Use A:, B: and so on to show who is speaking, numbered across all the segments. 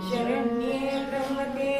A: शरण्ये ब्रह्मते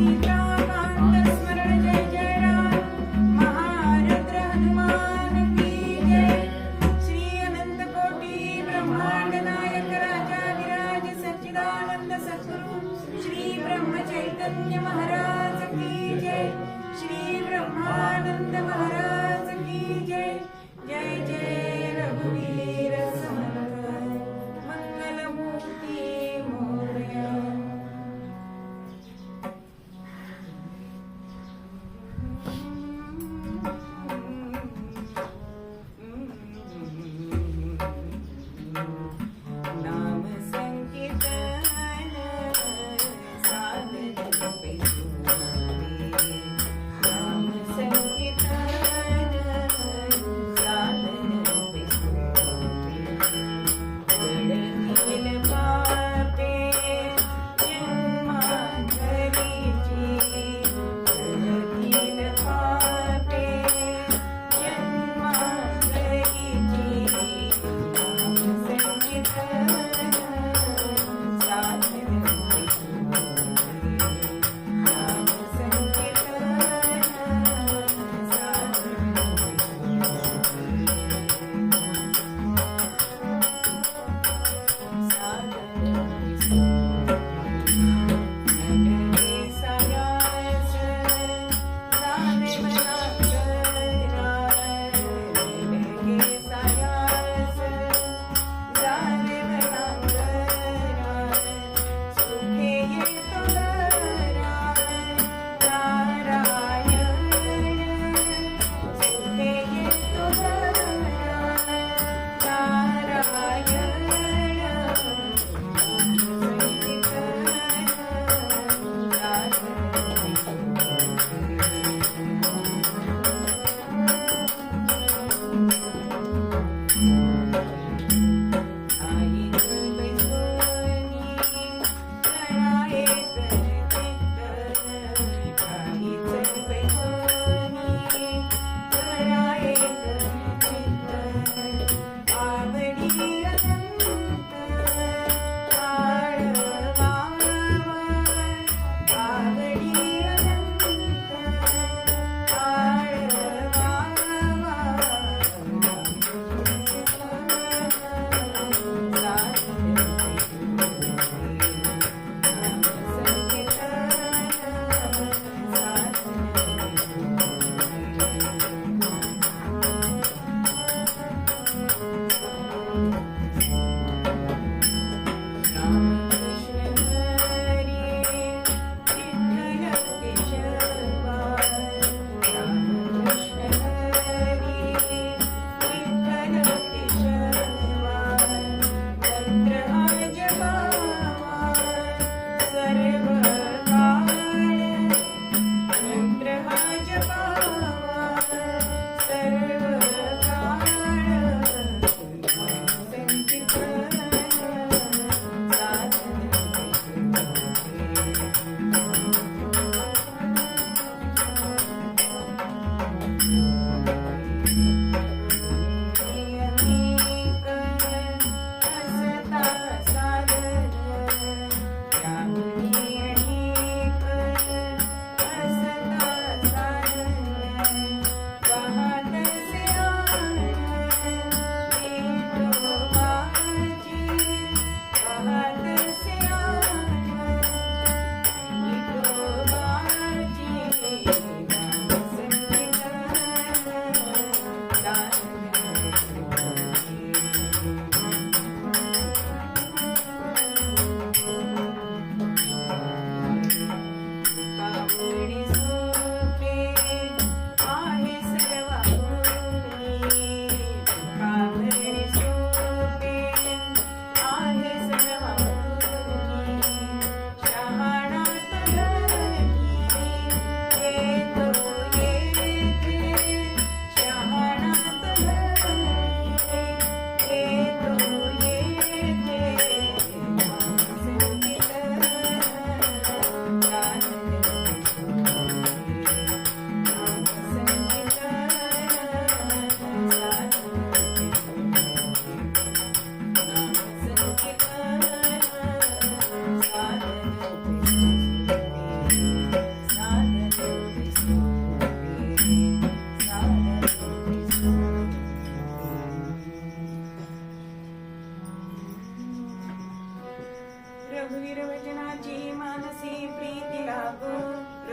A: सीताकांत स्मरण जय जय राम महारुद्र हनुमान की जय श्री अनंत कोटि ब्रह्मांड नायक राजाधिराज सच्चिदानंद सद्गुरु श्री ब्रह्म चैतन्य महाराज की जय श्री ब्रह्मानंद महाराज की जय जय जय रघुवीर समर्थ मंगलमूर्ती मोरया नाम संकीर्तन साधन पैसुरे नाम संकीर्तन साधन पैसुरे गडतील पापे जन्मांतरीची गडतील पापे जन्मांतरीची नाम संकीर्तन साधन पैसुरे नाम संकीर्तन साधन आवडी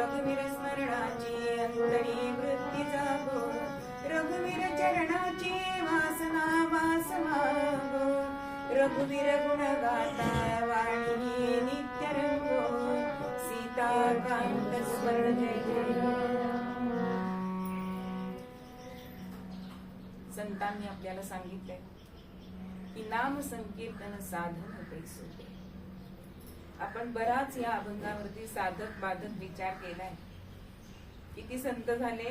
A: रघुवीर स्मरणाची अंतरी वृत्ती जागो रघुवीर चरणाची वासना वास मागो रघुवीर गुण गाता वाणी नित्य रंगो सीता कांत स्मरण संतांनी आपल्याला सांगितलंय की नाम संकीर्तन साधन पैसोटे. आपण बराच या अभंगावरती साधक बाधक विचार केलाय. किती संत झाले?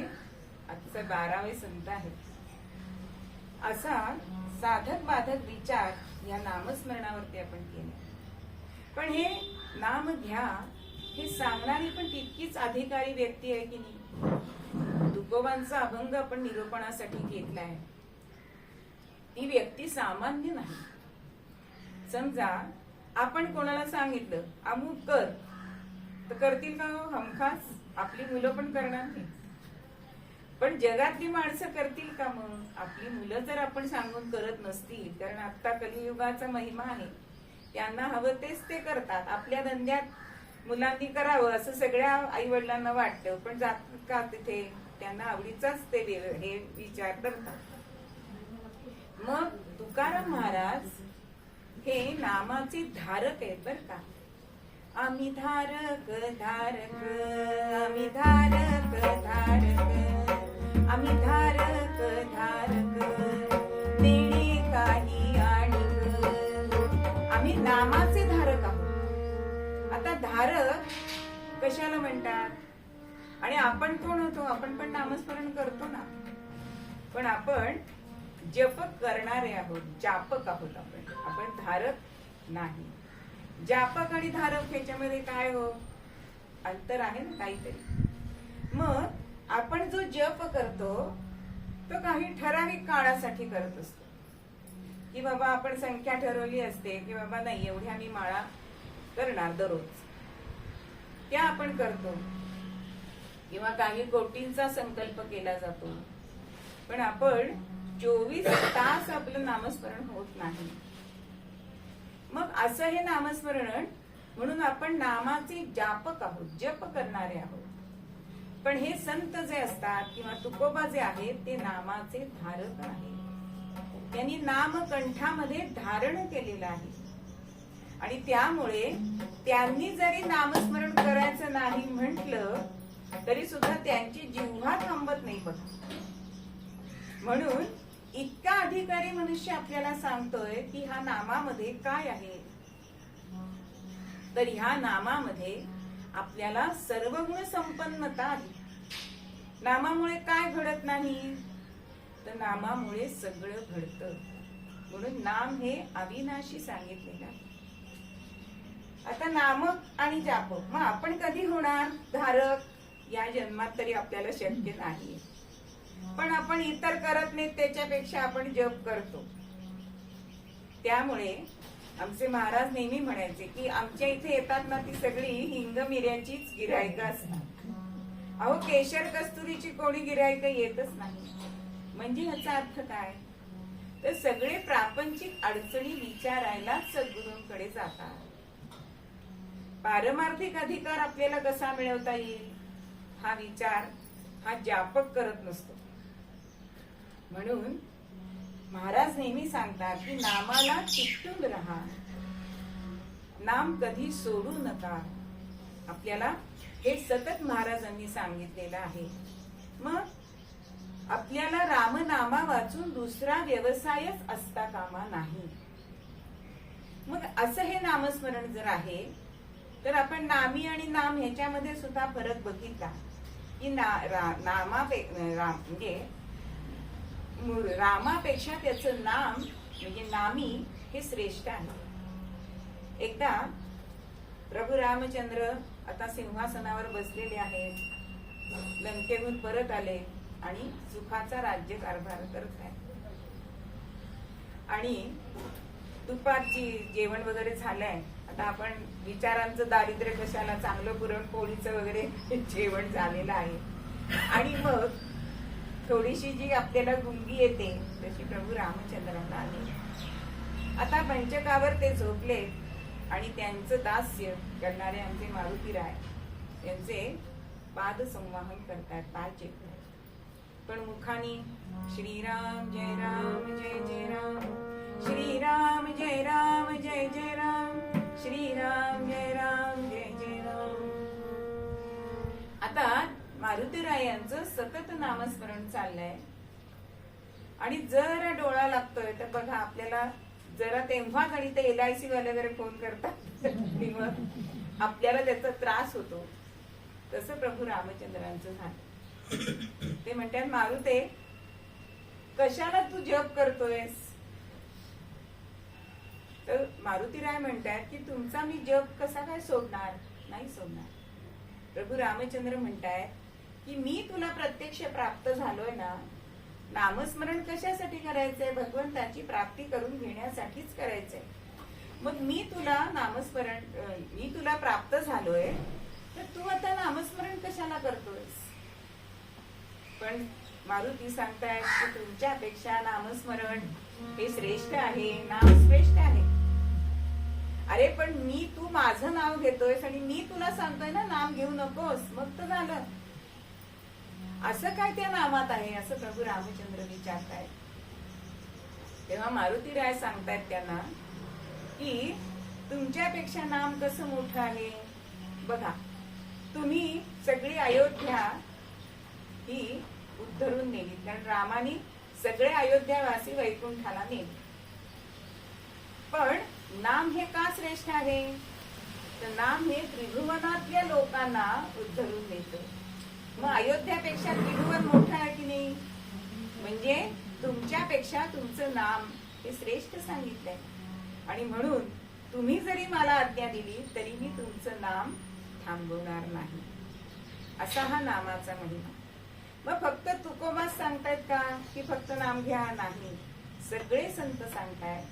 A: आजचे 12वे संत आहेत. असा साधक बाधक विचार या नामस्मरणावरती आपण केला. पण हे नाम घ्या हे सांगणारी पण तितकीच अधिकारी व्यक्ती आहे की नाही. तुकोबांचा अभंग आपण निरूपणासाठी घेतलाय. ती व्यक्ती सामान्य नाही. समजा आपण कोणाला सांगितलं अमुक कर तर करतील का? हमखास आपली मुलं पण करणार नाही. पण जगातली माणसं करतील का? मग आपली मुलं जर आपण सांगून करत नसतील, कारण आता कलियुगाचा महिमा आहे, त्यांना हवं तेच ते करतात. आपल्या धंद्यात मुलांनी करावं असं सगळ्या आई वडिलांना वाटतं, पण जातात का तिथे? त्यांना आवडीचाच ते हे विचार करतात. मग तुकाराम महाराज हे नामाचे धारक आहेत बर का. आम्ही धारक धारक आम्ही धारक धारक आम्ही धारक धारक देणे काही आणि आम्ही नामाचे धारक आहोत. आता धारक कशाला म्हणतात? आणि आपण कोण होतो? आपण पण नामस्मरण करतो ना, पण आपण जप करणारे आहोत, जापक आहोत. आपण धारक नाही. जापक आणि धारक ह्याच्यामध्ये काय हो अंतर आहे ना काहीतरी. मग आपण जो जप करतो तो काही ठराविक काळासाठी करत असतो, की बाबा आपण संख्या ठरवली असते की बाबा नाही एवढ्या मी माळा करणार दररोज, त्या आपण करतो. किंवा काही कोटींचा संकल्प केला जातो, पण आपण 24 तास आपलं नामस्मरण होत नाही. मग असं हे नामस्मरण म्हणून आपण नामाचे जापक आहोत, जप करणारे आहोत. पण हे संत जे असतात किंवा तुकोबा जे आहेत ते नामाचे धारक आहेत. त्यांनी नाम कंठामध्ये धारण केलेलं आहे. आणि त्यामुळे त्यांनी जरी नामस्मरण करायचं नाही म्हटलं तरी सुद्धा त्यांची जिव्हा थांबत नाही बघ. म्हणून इतका अधिकारी मनुष्य आपल्याला सांगतोय की ह्या नामामध्ये काय आहे. तर ह्या नामामध्ये आपल्याला सर्व गुण संपन्नता आहे. नामामुळे काय घडत नाही? तर नामामुळे सगळं घडतं. म्हणून नाम हे अविनाशी सांगितलेलं आहे. आता नामक आणि जापक मग आपण कधी होणार धारक? या जन्मात तरी आपल्याला शक्य नाही. पण आपण इतर करत नाही त्याच्यापेक्षा आपण जप करतो. त्यामुळे आमचे महाराज नेहमी म्हणायचे की आमच्या इथे येतात ना ती सगळी हिंग मिऱ्याचीच गिरायक असतात. अहो केशर कस्तुरीची कोणी गिरायक येतच नाही. म्हणजे ह्याचा अर्थ काय? तर सगळे प्रापंचिक अडचणी विचारायला सद्गुरूंकडे जातात. पारमार्थिक अधिकार आपल्याला कसा मिळवता येईल हा विचार हा जापक करत नसतो. म्हणून महाराज नेहमी सांगतात की नामाला चिकटून राहा, नाम कधी सोडू नका. आपल्याला हे सतत महाराजांनी सांगितलेलं आहे. मग आपल्याला रामनामा वाचून दुसरा व्यवसायच असता कामा नाही. मग असं हे नामस्मरण जर आहे तर आपण नामी आणि नाम ह्याच्यामध्ये सुद्धा फरक बघितला की म्हणजे रामापेक्षा त्याचं नाम म्हणजे नामी हे श्रेष्ठ आहे. एकदा प्रभू रामचंद्र आता सिंहासनावर बसलेले आहेत, लंकेहून परत आले आणि सुखाचा राज्य कारभार करत आहेत. आणि दुपारची जेवण वगैरे झालंय. आता आपण विचारांचं दारिद्र्य कशाला, चांगलं पुरणपोळीचं वगैरे जेवण झालेलं आहे. आणि मग थोडीशी जी आपल्याला गुंगी येते तशी प्रभू रामचंद्रांना आली. आता पंचकावर ते झोपले आणि त्यांचं दास्य करणारे आमचे मारुतीराय त्यांचे पाद संवाहन करतायत, पाय चेपतायत, पण मुखानी श्रीराम जय राम जय जय राम, श्रीराम जय राम जय जय राम, श्रीराम जय राम जय जय राम. आता मारुतीरायांचं सतत नामस्मरण चाललंय आणि जरा डोळा लागतोय तर बघा आपल्याला जरा तेव्हाच, आणि ते LIC वाले वगैरे फोन करतात किंवा आपल्याला त्याचा त्रास होतो. तसं प्रभू रामचंद्रांचं झालं. ते म्हणतात मारुते कशाला तू जप करतोयस? तर मारुतीराय म्हणतात की तुमचा मी जप कसा काय सोडणार? नाही सोडणार. प्रभू रामचंद्र म्हणतायत की मी तुला प्रत्यक्ष प्राप्त झालोय ना, नामस्मरण कशासाठी करायचंय? भगवंताची प्राप्ती करून घेण्यासाठीच करायचंय. मग मी तुला नामस्मरण, मी तुला प्राप्त झालोय तर तू आता नामस्मरण कशाला करतोयस? पण मारुती सांगतायत की तुमच्यापेक्षा नामस्मरण हे श्रेष्ठ आहे, नाम श्रेष्ठ आहे. अरे पण तू माझं नाव घेतोयस आणि मी तुला सांगतोय ना नाम घेऊ नकोस, मग तर झालं. असं काय त्या नामात आहे असं प्रभू रामचंद्र विचारतायत. तेव्हा मारुतीराय सांगतायत त्यांना की तुमच्यापेक्षा नाम कसं मोठं आहे? बघा, तुम्ही सगळी अयोध्या ही उद्धरून नेली, कारण रामाने सगळे अयोध्यावासी वैकुंठाला नेले. पण नाम हे का श्रेष्ठ आहे? तर नाम हे त्रिभुवनातल्या लोकांना उद्धरून नेतं. मग अयोध्यापेक्षा त्रिभुवन मोठं आहे की नाही? म्हणजे तुमच्यापेक्षा तुमचं नाम हे श्रेष्ठ सांगितलंय. आणि म्हणून तुम्ही जरी मला आज्ञा दिली तरी मी तुमचं नाम थांबवणार नाही. असा हा नामाचा महिमा. मग फक्त तुकोबाच सांगतायत का की फक्त नाम घ्या? नाही, सगळे संत सांगतायत,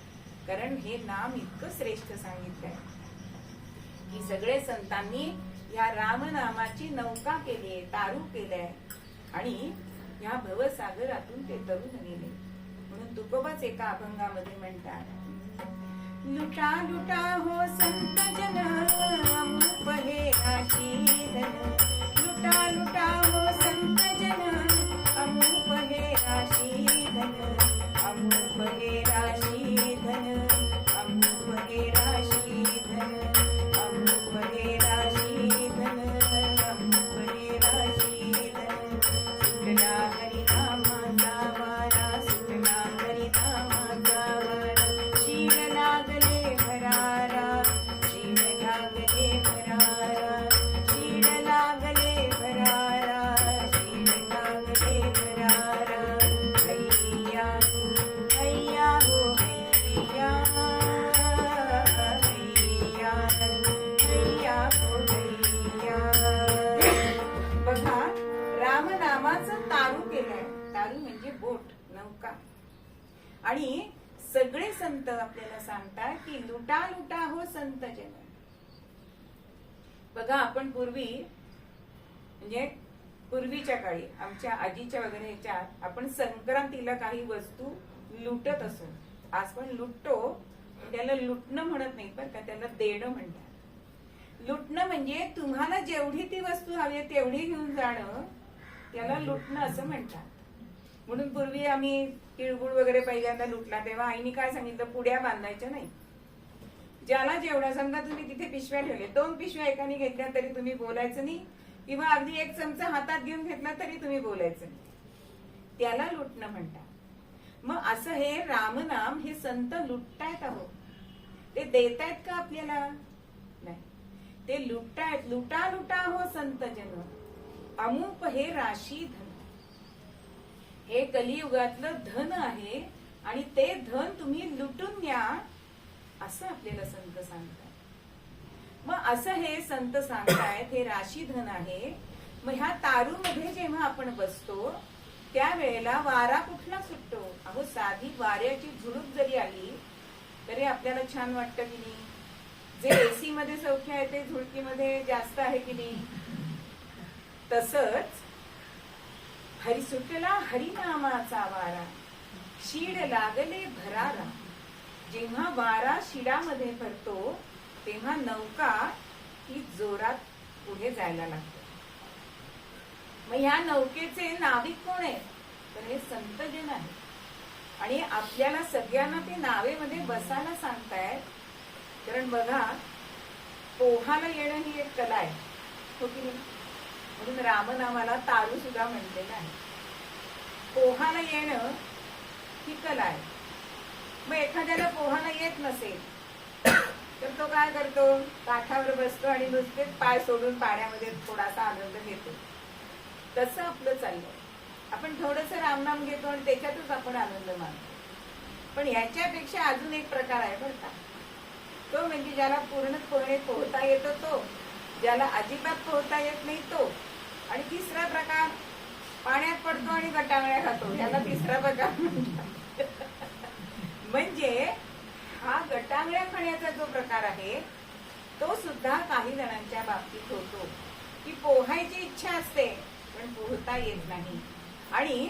A: कारण हे नाम इतकं श्रेष्ठ सांगितलंय की सगळे संतांनी ह्या रामनामाची नौका केली, तारू केलंय आणि ह्या भवसागरातून ते तरुण गेले. म्हणून तुकोबाच एका अभंगामध्ये म्हणतात, लुटा लुटा हो संत जन अमूप हे राशी धन, लुटा लुटा हो संत जन अमूप हे राशी धन, अमूप हे राशी धन, अमूप हे राशी धन, अमूप हे राशी धन, अमूप हे राशी धन. सुटला हरिनामाचा वारा, सुटला हरिनामाचा वारा, शील लागले भरारा, शील लागले भरारा, शील लागले भरारा, शील लागले भरारा. हैया हैया हो हैया, हैया हैया हो हैया. बघा, रामनामाचं तारू केलंय. तारू म्हणजे बोट, नौका. आणि सगळे संत आपल्याला सांगतात की लुटा लुटा हो संत जन. बघा, आपण पूर्वी म्हणजे पूर्वीच्या काळी आमच्या आजीच्या वगैरे ह्याच्यात आपण संक्रांतीला काही वस्तू लुटत असो. आज पण लुटतो, त्याला लुटणं म्हणत नाही बरं का, त्याला देणं म्हणतात. लुटणं म्हणजे तुम्हाला जेवढी ती वस्तू हवी आहे तेवढी घेऊन जाणं, त्याला लुटणं असं म्हणतात. म्हणून पूर्वी आम्ही तिळगुळ वगैरे पहिल्यांदा लुटला तेव्हा आईने काय सांगितलं, पुड्या बांधायच्या नाही. ज्याला जेवढा, समजा तुम्ही तिथे पिशव्या ठेवले, 2 पिशव्या एकाने घेतल्या तरी तुम्ही बोलायचं नाही, किंवा अगदी 1 चमचा हातात घेऊन घेतला तरी तुम्ही बोलायचं नाही. त्याला लुटणं म्हणतात. मग असं हे रामनाम हे संत लुटतायत आहो. ते देतायत का आपल्याला? नाही, ते लुटतायत. लुटा लुटा हो संत जन अमूप हे राशी धन. हे कलियुगातलं धन आहे आणि ते धन तुम्ही लुटून घ्या असं आपल्याला संत सांगतात. मग असं हे संत सांगतायत, हे राशी धन आहे. मग ह्या तारू मध्ये जेव्हा आपण बसतो त्यावेळेला वारा कुठला सुटतो? अहो, साधी वाऱ्याची झुळूक जरी आली तरी आपल्याला छान वाटतं की नाही? जे एसी मध्ये सौख्य आहे ते झुळकीमध्ये जास्त आहे की नाही? तसंच हरी सुटला हरिनामाचा वारा, शीड लागले भरारा. जेव्हा वारा शिडामध्ये भरतो तेव्हा नौका ही जोरात पुढे जायला लागते. मग ह्या नौकेचे नाविक कोण आहे? तर हे संतजन आहे. आणि आपल्याला सगळ्यांना ते नावेमध्ये बसायला सांगतायत. कारण बघा, पोहायला येणं ही एक कला आहे, हो की नाही? म्हणून रामनामाला तारू सुद्धा म्हटलेलं आहे. पोहायला येणं ही कला आहे. मग एखाद्याला पोहायला येत नसेल तर तो काय करतो? काठावर बसतो आणि नुसतेच पाय सोडून पाण्यामध्ये थोडासा आनंद घेतो. तसं आपलं चाललंय. आपण थोडस रामनाम घेतो आणि त्याच्यातच आपण आनंद मानतो. पण ह्याच्यापेक्षा अजून एक प्रकार आहे बरं का. तो म्हणजे ज्याला पूर्णपणे पोहता येतो तो, ज्याला अजिबात पोहता येत नाही तो, आणि तिसरा प्रकार पाण्यात पडतो आणि गटांगळ्या खातो, याला तिसरा प्रकार म्हणतात. म्हणजे हा गटांगळ्या खाण्याचा जो प्रकार आहे तो सुद्धा काही जणांच्या बाबतीत होतो की पोहायची इच्छा असते पण पोहता येत नाही, आणि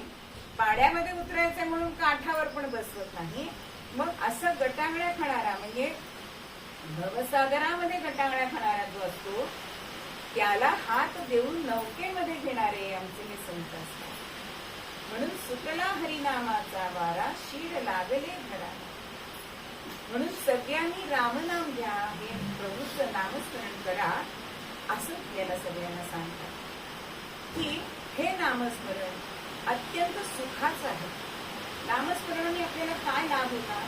A: पाण्यामध्ये उतरायचं म्हणून काठावर पण बसवत नाही. मग असं गटांगळ्या खाणारा म्हणजे भवसागरामध्ये गटांगळ्या खाणारा जो असतो त्याला हात देऊन नौकेमध्ये घेणारे आमचे हे संत असतात. म्हणून सुटला हरिनामाचा वारा, शीर लागले घराला. म्हणून सगळ्यांनी रामनाम घ्या, हे प्रभूचं नामस्मरण करा, असं आपल्याला सगळ्यांना सांगतात की हे नामस्मरण अत्यंत सुखाचं आहे. नामस्मरणाने आपल्याला काय लाभ होणार?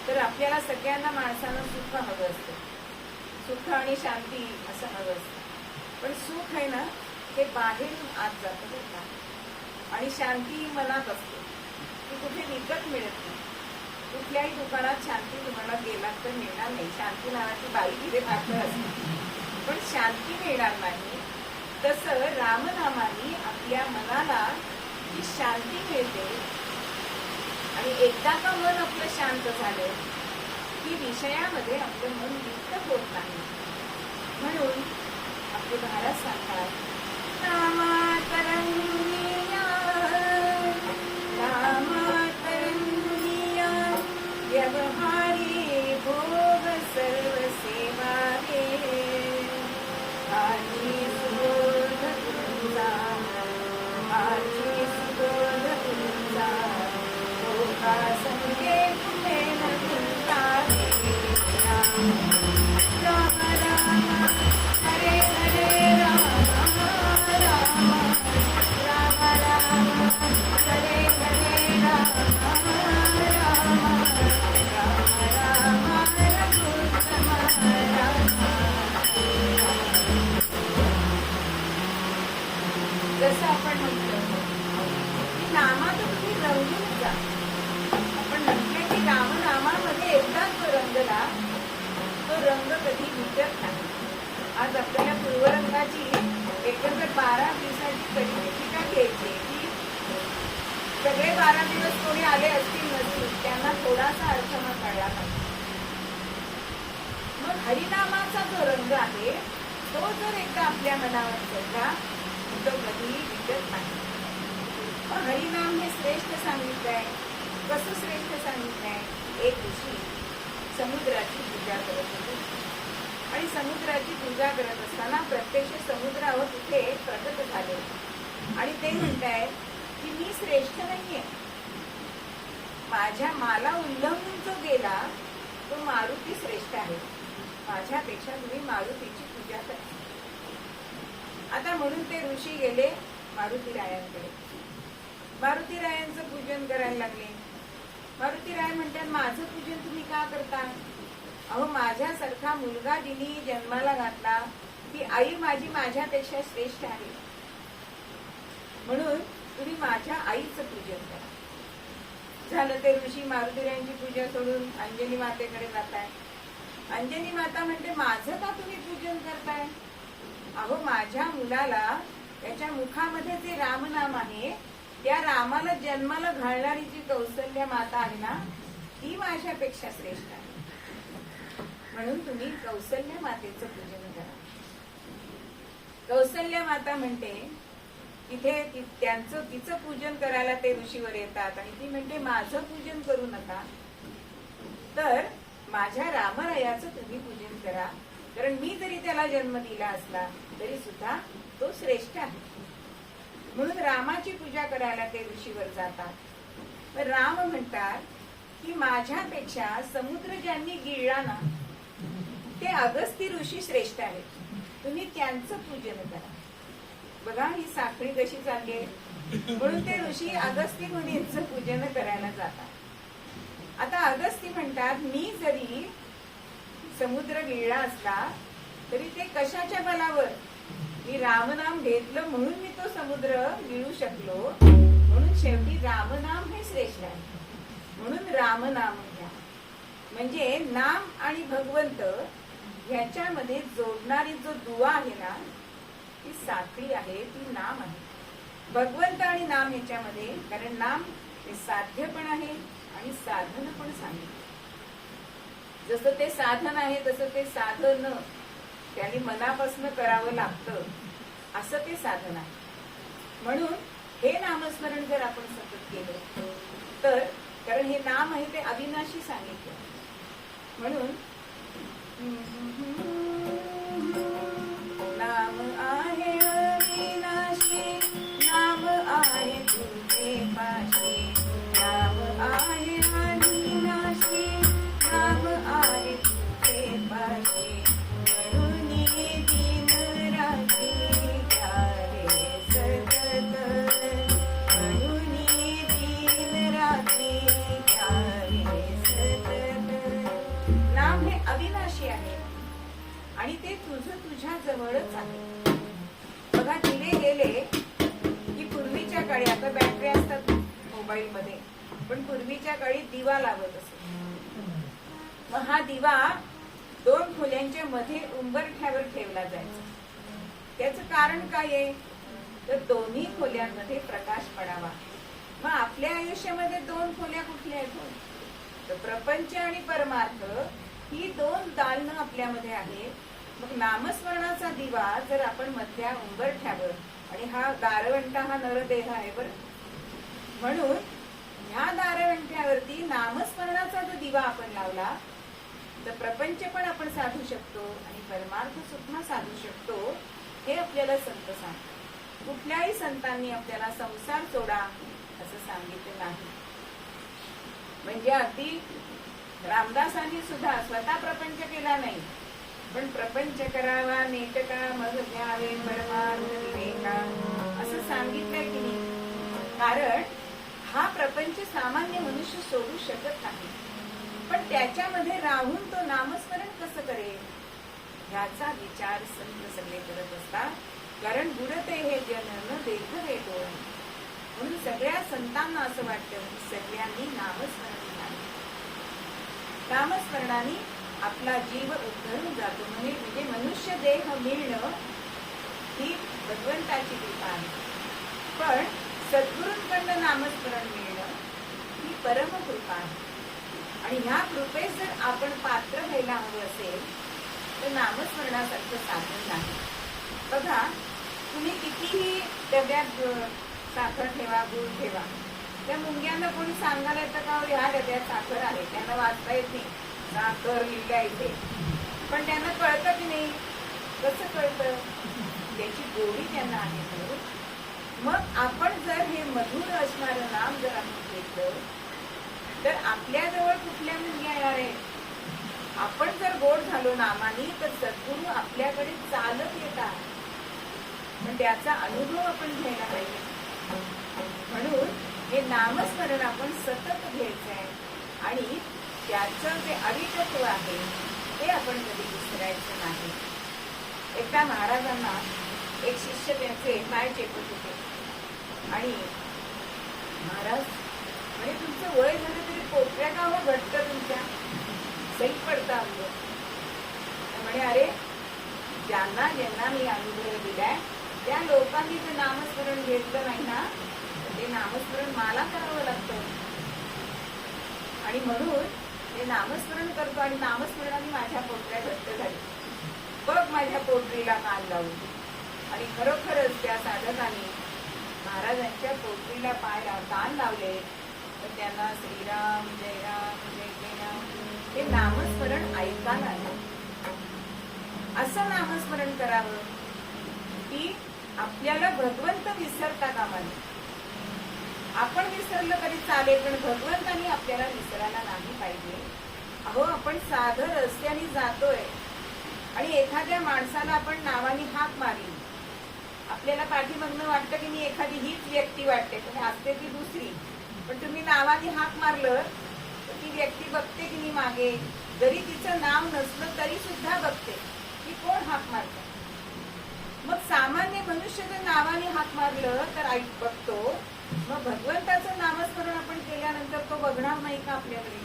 A: तर आपल्याला सगळ्यांना माणसांना सुख हवं असतं, सुख आणि शांती असं हवं असतं. पण सुख आहे ना ते बाहेरून आत जातं बरं का, आणि शांती मनात असते, ती कुठे विकत मिळत नाही. कुठल्याही दुकानात शांती तुम्हाला गेलात तर मिळणार नाही. शांती नावाची बाई तिथे मात्र असते पण शांती मिळणार नाही. तसं रामनामाने आपल्या मनाला जी शांती मिळते, आणि एकदा का मन आपलं शांत झालं की विषयामध्ये आपलं मन लिप्त होत नाही. म्हणून आपले महाराज सांगतात, व्यवहारी भोग सर्व सेवा संगे तुम्हे न भूलता राम राम हरे हरे राम राम राम राम हरे हरे राम राम राम राम रघुत्तम राम. जसं आपण म्हटलं की नामात तुम्ही रंगून जा. आपण म्हटलं की रामनामामध्ये एकदाच तो रंगला, तो रंग कधी विकत नाही. आज आपल्याला पूर्वरंगाची एकंदर 12 दिवसाची परिस्थिती घ्यायची की सगळे 12 दिवस कोणी आले असतील नसतील त्यांना थोडासा अर्थ मग कळला पाहिजे. मग हरिनामाचा जो रंग आहे तो जर एकदा आपल्या मनावर चढला तो कधी विकत नाही. हरिनाम हे श्रेष्ठ सांगितलंय. कसं श्रेष्ठ सांगितलंय? एक ऋषी समुद्राची पूजा करत होते, आणि समुद्राची पूजा करत असताना प्रत्यक्ष समुद्रावर तिथे प्रकट झाले, आणि ते म्हणतायत की मी श्रेष्ठ नाहीये, मला उल्लंघून जो गेला तो मारुती श्रेष्ठ आहे, माझ्यापेक्षा तुम्ही मारुतीची पूजा करा. आता म्हणून ते ऋषी गेले मारुतीरायांकडे. मारुतीरायांचं पूजन करायला लागले. मारुतीराय म्हणतात, माझं पूजन तुम्ही का करता? अहो, माझ्यासारखा मुलगा जिनी जन्माला घातला ती आई माझी माझ्यापेक्षा श्रेष्ठ आहे, म्हणून तुम्ही माझ्या आईचं पूजन करा. झालं, ते ऋषी मारुतीरायांची पूजा सोडून अंजनी मातेकडे जाताय. अंजनी माता म्हणते, माझं का तुम्ही पूजन करताय? अहो, माझ्या मुलाला त्याच्या मुखामध्ये जे रामनाम आहे त्या रामाला जन्माला घालणारी जी कौसल्या माता आहे ना ती माझ्यापेक्षा श्रेष्ठ आहे, म्हणून तुम्ही कौसल्या मातेचं पूजन करा. कौसल्या माता म्हणते, तिथे तिचं पूजन करायला ते ऋषीवर येतात, आणि ती म्हणते, माझं पूजन करू नका, तर माझ्या रामरायाचं तुम्ही पूजन करा, कारण मी जरी त्याला जन्म दिला असला तरी सुद्धा तो श्रेष्ठ आहे. म्हणून रामाची पूजा करायला ते ऋषीवर जातात. पण राम म्हणतात की माझ्यापेक्षा समुद्र ज्यांनी गिळला ना ते अगस्ती ऋषी श्रेष्ठ आहेत, तुम्ही त्यांचं पूजन करा. बघा ही साखळी कशी चालली आहे. म्हणून ते ऋषी अगस्ती मुनींचं पूजन करायला जातात. आता अगस्ती म्हणतात मी जरी समुद्र गिळला असला तरी ते कशाच्या बलावर, मी रामनाम घेतलं म्हणून मी तो समुद्र गिळू शकलो. म्हणून शेवटी रामनाम हे श्रेष्ठ आहे. म्हणून रामनाम घ्या. म्हणजे नाम आणि भगवंत ह्याच्यामध्ये जोडणारी जो दुवा आहे ना ती साखळी आहे, ती नाम आहे. भगवंत आणि नाम ह्याच्यामध्ये, कारण नाम हे साध्य पण आहे आणि साधन पण सांगितलं. जसं ते साधन आहे तसं ते साधन त्याने मनापासून करावं लागतं, असं ते साधन आहे. म्हणून हे नामस्मरण जर आपण सतत केलं तर, कारण हे नाम आहे ते अविनाशी सांगितलं. म्हणून नाम आहे अविनाशी, नाम आहे तुझे पाशी, नाम आहे अविनाशी, नाम आहे तुझे पाशी. म्हणून दिन रात्री घ्यावे सतत, म्हणून दिन रात्री घ्यावे सतत. नाम हे अविनाशी आहे आणि ते तुझं तुझ्या जवळच आहे. बघा दिवे गेले की पूर्वीच्या काळी, आता बॅटरी असतात मोबाईल मध्ये, पण पूर्वीच्या काळी दिवा लावत असत. मग हा दिवा 2 खोल्यांच्या मध्ये उंबरठ्यावर ठेवला जायचा. त्याचं कारण काय आहे तर दोन्ही खोल्यांमध्ये प्रकाश पडावा. मग आपल्या आयुष्यामध्ये 2 खोल्या कुठल्या आहेत तर प्रपंच आणि परमार्थ ही 2 दालनं आपल्यामध्ये आहेत. मग नामस्मरणाचा दिवा जर आपण मधल्या उंबरठ्यावर, आणि हा दारवंटा हा नरदेह आहे बरं, म्हणून ह्या दारवंट्यावरती नामस्मरणाचा जो दिवा आपण लावला तर प्रपंच पण आपण साधू शकतो आणि परमार्थ सुद्धा साधू शकतो. हे आपल्याला संत सांगतात. कुठल्याही संतांनी आपल्याला संसार सोडा असं सांगितलं नाही. म्हणजे अगदी रामदासांनी सुद्धा स्वतः प्रपंच केला नाही, पण प्रपंच करावा नेटका मग घ्यावे परमार्थ विवेका असं सांगितलंय की नाही. कारण हा प्रपंच सामान्य मनुष्य सोडू शकत नाही, पण त्याच्यामध्ये राहून तो नामस्मरण कसं करेल ह्याचा विचार संत सगळे करत असतात. कारण बुडते हे जन न देखवे डोळे. म्हणून सगळ्या संतांना असं वाटतं की सगळ्यांनी नामस्मरण करावे. नामस्मरणाने आपला जीव उद्धरून जातो. म्हणजे मनुष्य देह मिळणं ही भगवंताची कृपा आहे, पण सद्गुरूंकडनं नामस्मरण मिळणं ही परम कृपा आहे. आणि ह्या कृपेस जर आपण पात्र व्हायला हवं असेल तर नामस्मरणासारखं साधन नाही. बघा तुम्ही कितीही डब्यात साखर ठेवा, गुळ ठेवा, त्या मुंग्यांना कोणी सांगायला येतं का ह्या डब्यात साखर आहे, त्यांना वाचता येत नाही, साखर लिहिल्या येते, पण त्यांना कळतं की नाही. कसं कळतं त्याची गोडी त्यांना आहे. मग आपण जर हे मधुर असणारं नाम जर आपण घेतलं तर आपल्याजवळ कुठल्या मुंग्या येणार आहेत. आपण जर गोड झालो नामानी तर सद्गुरू आपल्याकडे चालत येतात, पण त्याचा अनुभव आपण घ्यायला पाहिजे. म्हणून हे नामस्मरण आपण सतत घ्यायचं आहे आणि त्याचं जे अविटत्व आहे ते आपण कधी विसरायचं नाही. एकदा महाराजांना एक शिष्य त्यांचे पाय चेपत होते आणि महाराज म्हणजे तुमचं वय झालं तरी पोटऱ्या का हो घट्ट तुमच्या सही पडता अंग. म्हणे अरे ज्यांना ज्यांना मी अनुभव दिलाय त्या लोकांनी ते नामस्मरण घेतलं नाही ना ते नामस्मरण मला करावं लागतं. आणि म्हणून ते नामस्मरण करतो आणि नामस्मरणाने माझ्या पोटऱ्या घट्ट झाली. बघ माझ्या पोटरीला कान लावून. आणि खरोखरच त्या साधकाने महाराजांच्या पोटरीला कान लावले तर त्यांना श्रीराम जय राम जय जय राम हे नामस्मरण ऐकायला आलं. असं नामस्मरण करावं की आपल्याला भगवंत विसरता कामा नये. आपण विसरलं तरी चालेल, पण भगवंतानी आपल्याला विसरायला नाही पाहिजे. अहो, आपण साधं रस्त्याने जातोय आणि एखाद्या माणसाला आपण नावाने हाक मारली, आपल्याला पाठीमागनं वाटतं की मी एखादी हीच व्यक्ती वाटते, पण असते ती दुसरी. पण तुम्ही नावाने हाक मारलं तर ती व्यक्ती बघते की मी मागे, जरी तिचं नाव नसलं तरी सुद्धा बघते की कोण हाक मारतं. मग सामान्य मनुष्य जर नावाने हाक मारलं तर ऐक बघतो, मग भगवंताचं नामस्मरण आपण केल्यानंतर तो बघणार नाही का आपल्याकडे?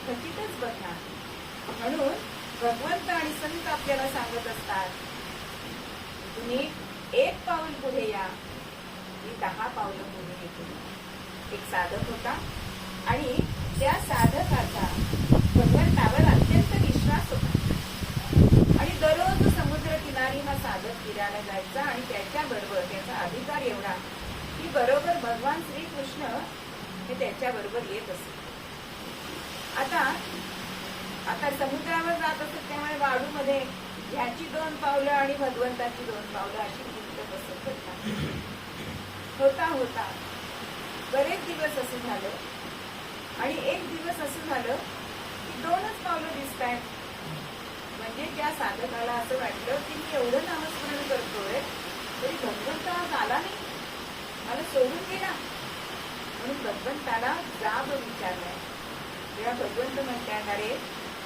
A: खचितच बघणार. म्हणून भगवंत आणि संत आपल्याला सांगत असतात, तुम्ही 1 पाऊल पुढे या, मी 10 पावलं पुढे येतो. एक साधक होता आणि त्या साधकाचा भगवंतावर अत्यंत विश्वास होता आणि दररोज समुद्र किनारी हा साधक फिरायला जायचा आणि त्याच्याबरोबर त्याचा अधिकार एवढा की बरोबर भगवान श्रीकृष्ण हे त्याच्याबरोबर येत असत. आता समुद्रावर जात असत त्यामुळे वाळूमध्ये ह्याची 2 पावलं आणि भगवंताची 2 पावलं अशी किंमत बसत होता. बरेच दिवस असं झालं आणि एक दिवस असं झालं की 2च पावलं दिसतायत. म्हणजे त्या साधकाला असं वाटलं की मी एवढं नामस्मरण करतोय तरी भगवंत आज आला नाही, मला सोडून गेला. म्हणून भगवंताला जाब विचारलाय. तेव्हा भगवंत म्हणतात, अरे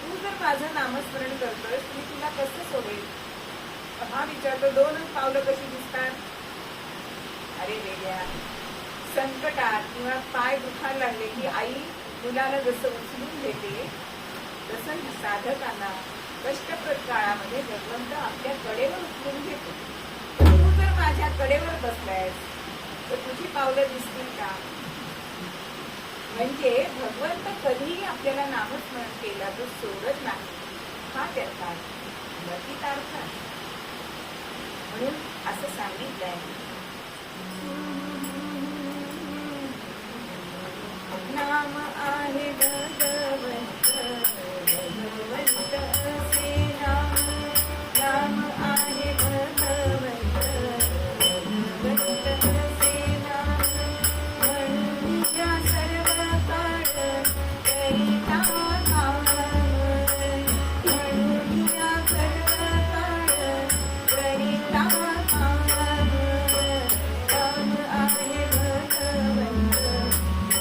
A: तू जर माझं नामस्मरण करतोय मी तुला कसं सोडेल? हा विचारतो, 2च पावलं कशी दिसतात? अरे वेगळ्या संकटात किंवा पाय दुखायला लागले की आई मुलाला जसं उचलून देते तसं साधकांना कष्टप्रद काळामध्ये भगवंत आपल्या कडेवर उचलून घेतो. तू जर माझ्या कडेवर बसलायस तर तुझी पावलं दिसतील का? म्हणजे भगवंत कधीही आपल्याला नामस्मरण केला तो सोडत नाही, हा त्याचा अर्थ आहे. म्हणून असं सांगितलंय, नाम आहे भगवंत, भगवंत असे नाम, नाम आहे भगवंत, भगवंत असे नाम. म्हणून या सर्व काळ करिता काम, म्हणून या सर्व काळ करिता काम. नाम आहे भगवंत,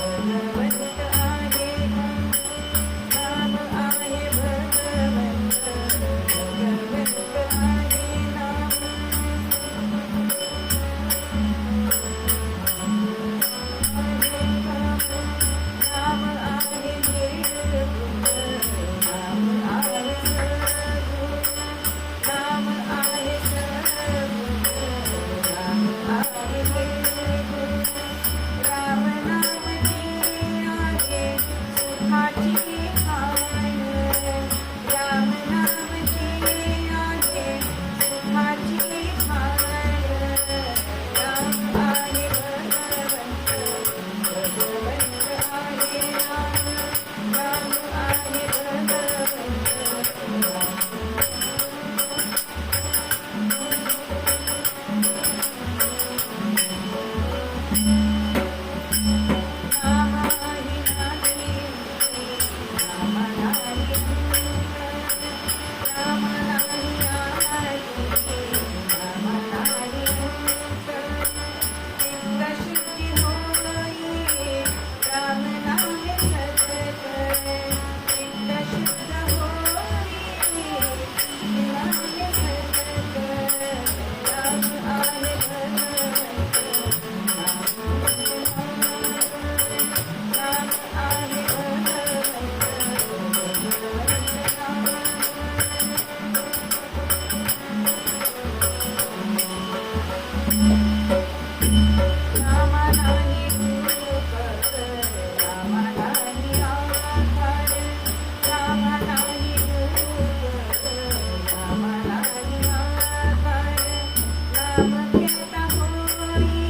A: भगवंत आहे नाम आहे भगवंत, भगवंत आहे नाम. नाम आहे निर्गुण, नाम आहे सगुण, नाम आहे सगुण, नाम आहे निर्गुण. राम नामची आहे सुखाची खाण, राम नामची आहे सुखाची खाण. नाम आहे भगवंत, भगवंत आहे नाम, नाम आहे भगवंत. नाम आहे नाची, नाम नाही नाम नाही आली, नाम नाही चित्त शुद्धी होई, राम नाम सतत, चित्त शुद्ध होई, नाम सतत. नाम आहे भगवंत, नाम आहे भगवंत, भगवंत नाम. नाम नाही रूप, नाम नाही आकार, नाम नाही रूप, नाम नाही आकार. नाम घेता होई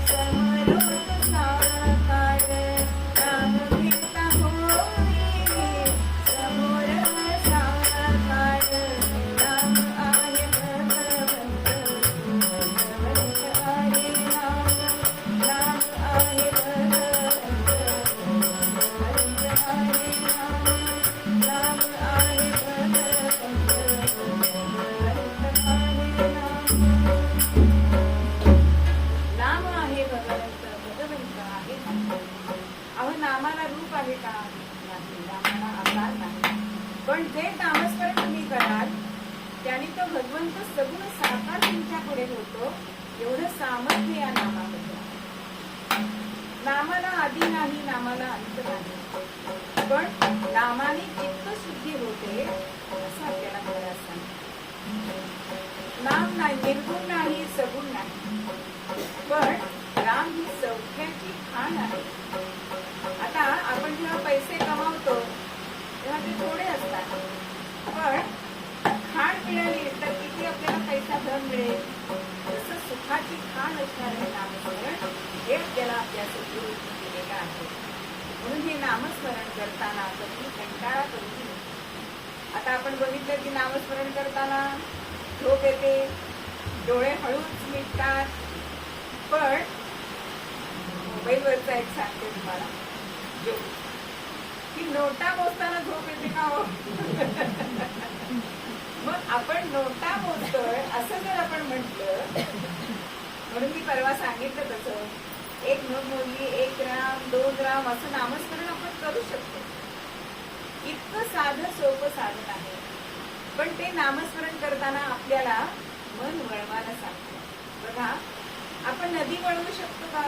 A: समरोत साकार, नाम घेता होई समोर साकार. नाम आहे भगवंत, सामर्थ्य या नामामध्ये आहे. नामाला आधी नाही, नामाला अंत नाही, पण नामाने चित्त शुद्धी होते असं आपल्याला महाराज सांगतात. नाम नाही, निर्गुण नाही, सगुण नाही, पण राम ही सौख्याची खाण आहे. आता आपण जेव्हा पैसे कमावतो तेव्हा ते थोडे असतात, पण खाण मिळाली तर किती आपल्याला पैसा धन मिळेल. तसं सुखाची खाण असणारे नामस्मरण हे आपल्याला आपल्या सद्गुरूंनी दिलेलं आहे. म्हणून हे नामस्मरण करताना कधी कंटाळा करू नये. आता आपण बघितलं की नामस्मरण करताना झोप येते, डोळे हळूच मिटतात, पण मोबाईलवरचा एक सांगते तुम्हाला की नोटा मोजताना झोप येते का हो? मग आपण नोटा मोजतोय असं जर आपण म्हटलं, म्हणून मी परवा सांगितलं तसं एक नोट मोजली, 1 ग्राम 2 ग्राम असं नामस्मरण आपण करू शकतो. इतकं साधं सोपं साधन आहे. पण ते नामस्मरण करताना आपल्याला मन वळवायला सांगतं. बघा, आपण नदी वळवू शकतो का?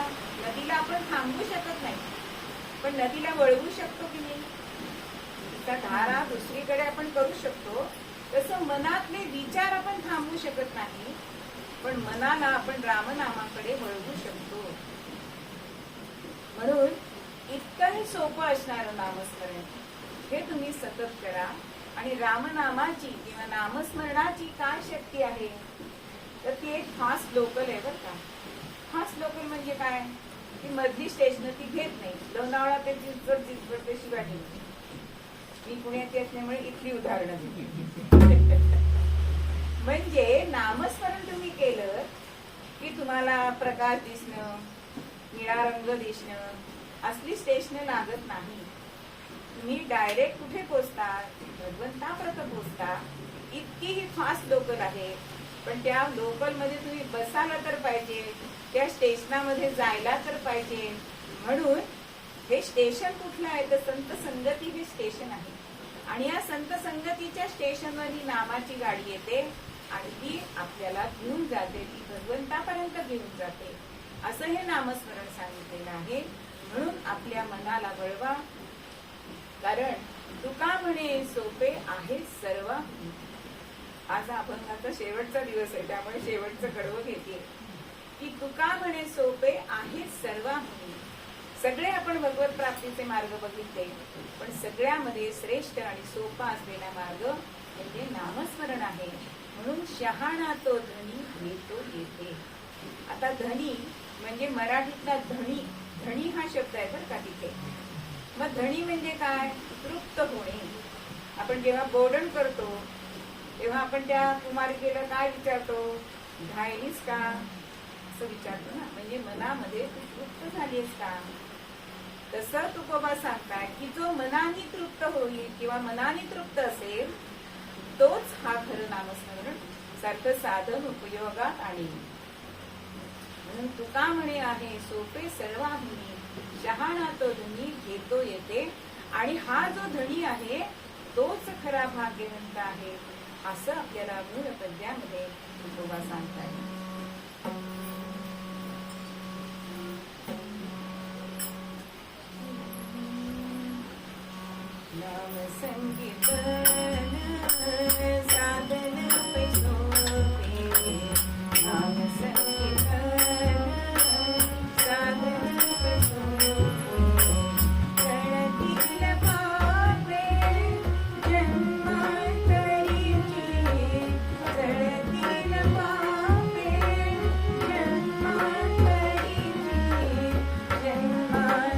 A: नदीला आपण थांबवू शकत नाही, पण नदीला वळवू शकतो की नाही? त्या धारा दुसरीकडे आपण करू शकतो. तसं मनातले विचार आपण थांबवू शकत नाही, पण मनाला आपण रामनामाकडे वळवू शकतो. म्हणून इतकंही सोपं असणारं नामस्मरण हे तुम्ही सतत करा. आणि रामनामाची किंवा नामस्मरणाची काय शक्ती आहे तर ती एक फास्ट लोकल आहे बरं का. फास्ट लोकल म्हणजे काय की मधली स्टेशन ती घेत नाही. लोणावळा ते चिंचवड ते शिवाजी. मी पुण्याची असल्यामुळे इथली उदाहरणं दिली. म्हणजे नामस्मरण तुम्ही केलं की तुम्हाला प्रकाश दिसणं, निळा रंग दिसणं असली स्टेशन लागत नाही. तुम्ही डायरेक्ट कुठे पोचतात? भगवंतापर्यंत पोचता. इतकी ही फास्ट लोकल आहे. पण त्या लोकल मध्ये तुम्ही बसायला तर पाहिजे, त्या स्टेशनामध्ये जायला तर पाहिजे. म्हणून हे स्टेशन कुठलं आहे तर संत संगती हे स्टेशन आहे. आणि या संत संगतीच्या स्टेशनवर ही नामाची गाडी येते आणि ती आपल्याला घेऊन जाते, ती भगवंतापर्यंत घेऊन जाते. असं हे नामस्मरण सांगितलेलं आहे. म्हणून आपल्या मनाला वळवा. कारण तुका म्हणे सोपे आहे सर्व. आज अभंगाचा शेवटचा दिवस आहे, त्यामुळे शेवटचं कडवं घेते की तुका म्हणे सोपे आहे सर्व. सगळे आपण भगवत प्राप्तीचे मार्ग बघितले, पण सगळ्यामध्ये श्रेष्ठ आणि सोपा असलेला मार्ग म्हणजे नामस्मरण आहे. म्हणून शहाणा तो धनी घेतो येते. आता धनी म्हणजे मराठीतला धणी, धणी हा शब्द आहे बरं का तिथे. मग धणी म्हणजे काय? तृप्त होणे. आपण जेव्हा बोर्डन करतो तेव्हा आपण त्या कुमारिकेला काय विचारतो? घायलीस का असं विचारतो ना. म्हणजे मनामध्ये तू तृप्त झालीस का? तसं तुकोबा सांगताय की जो मनाने तृप्त होईल किंवा मनाने तृप्त असेल तोच हा खरं नामस्मरण सारखं साधन उपयोगात आणेल. म्हणून तुका म्हणे आहे सोपे सर्वाहुनी, शहाणा तो धनी घेतो येते. आणि हा जो धनी आहे तोच खरा भाग्यवंत आहे असं आपल्याला मूळ पद्यामध्ये तुकोबा सांगताय. नाम संकीर्तन साधन पैसोपे, नाम संकीर्तन साधन पैसोपे, गणतील पापे जन्मांतरीची, गणतील पापे जन्मांतरीची, जन्मांतरीची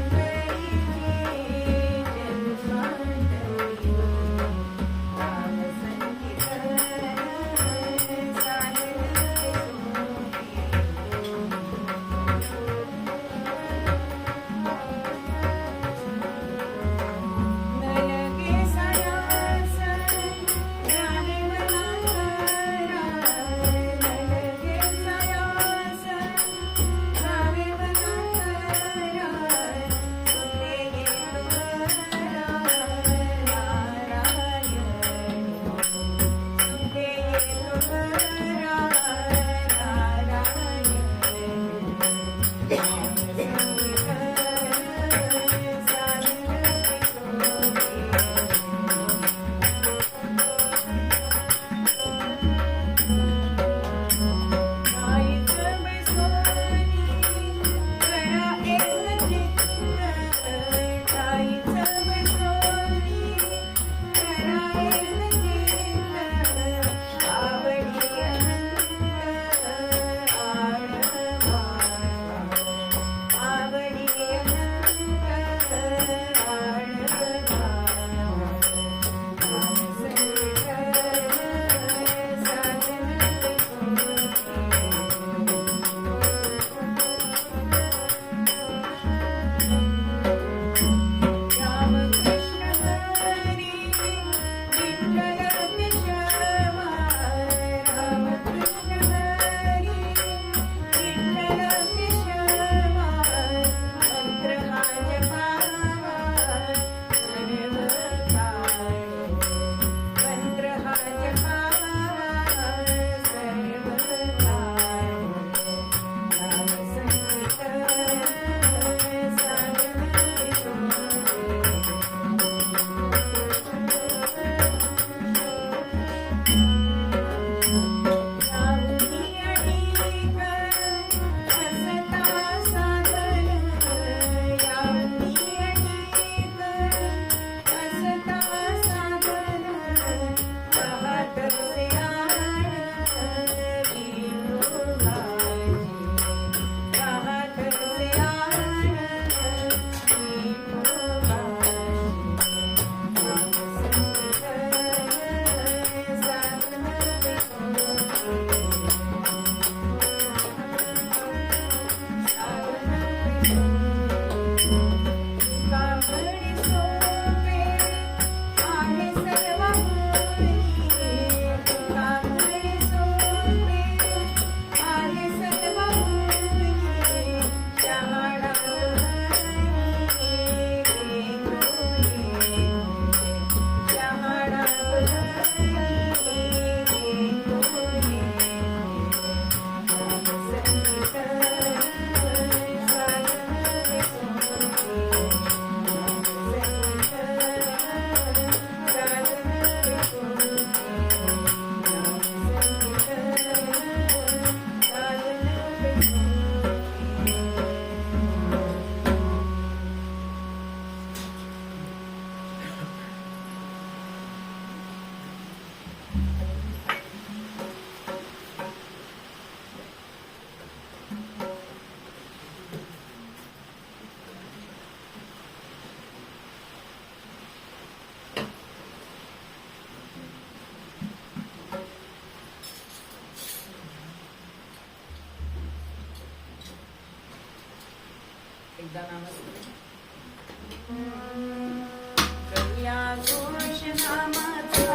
A: एकदा नामस्मरण करूया घोष नामाचा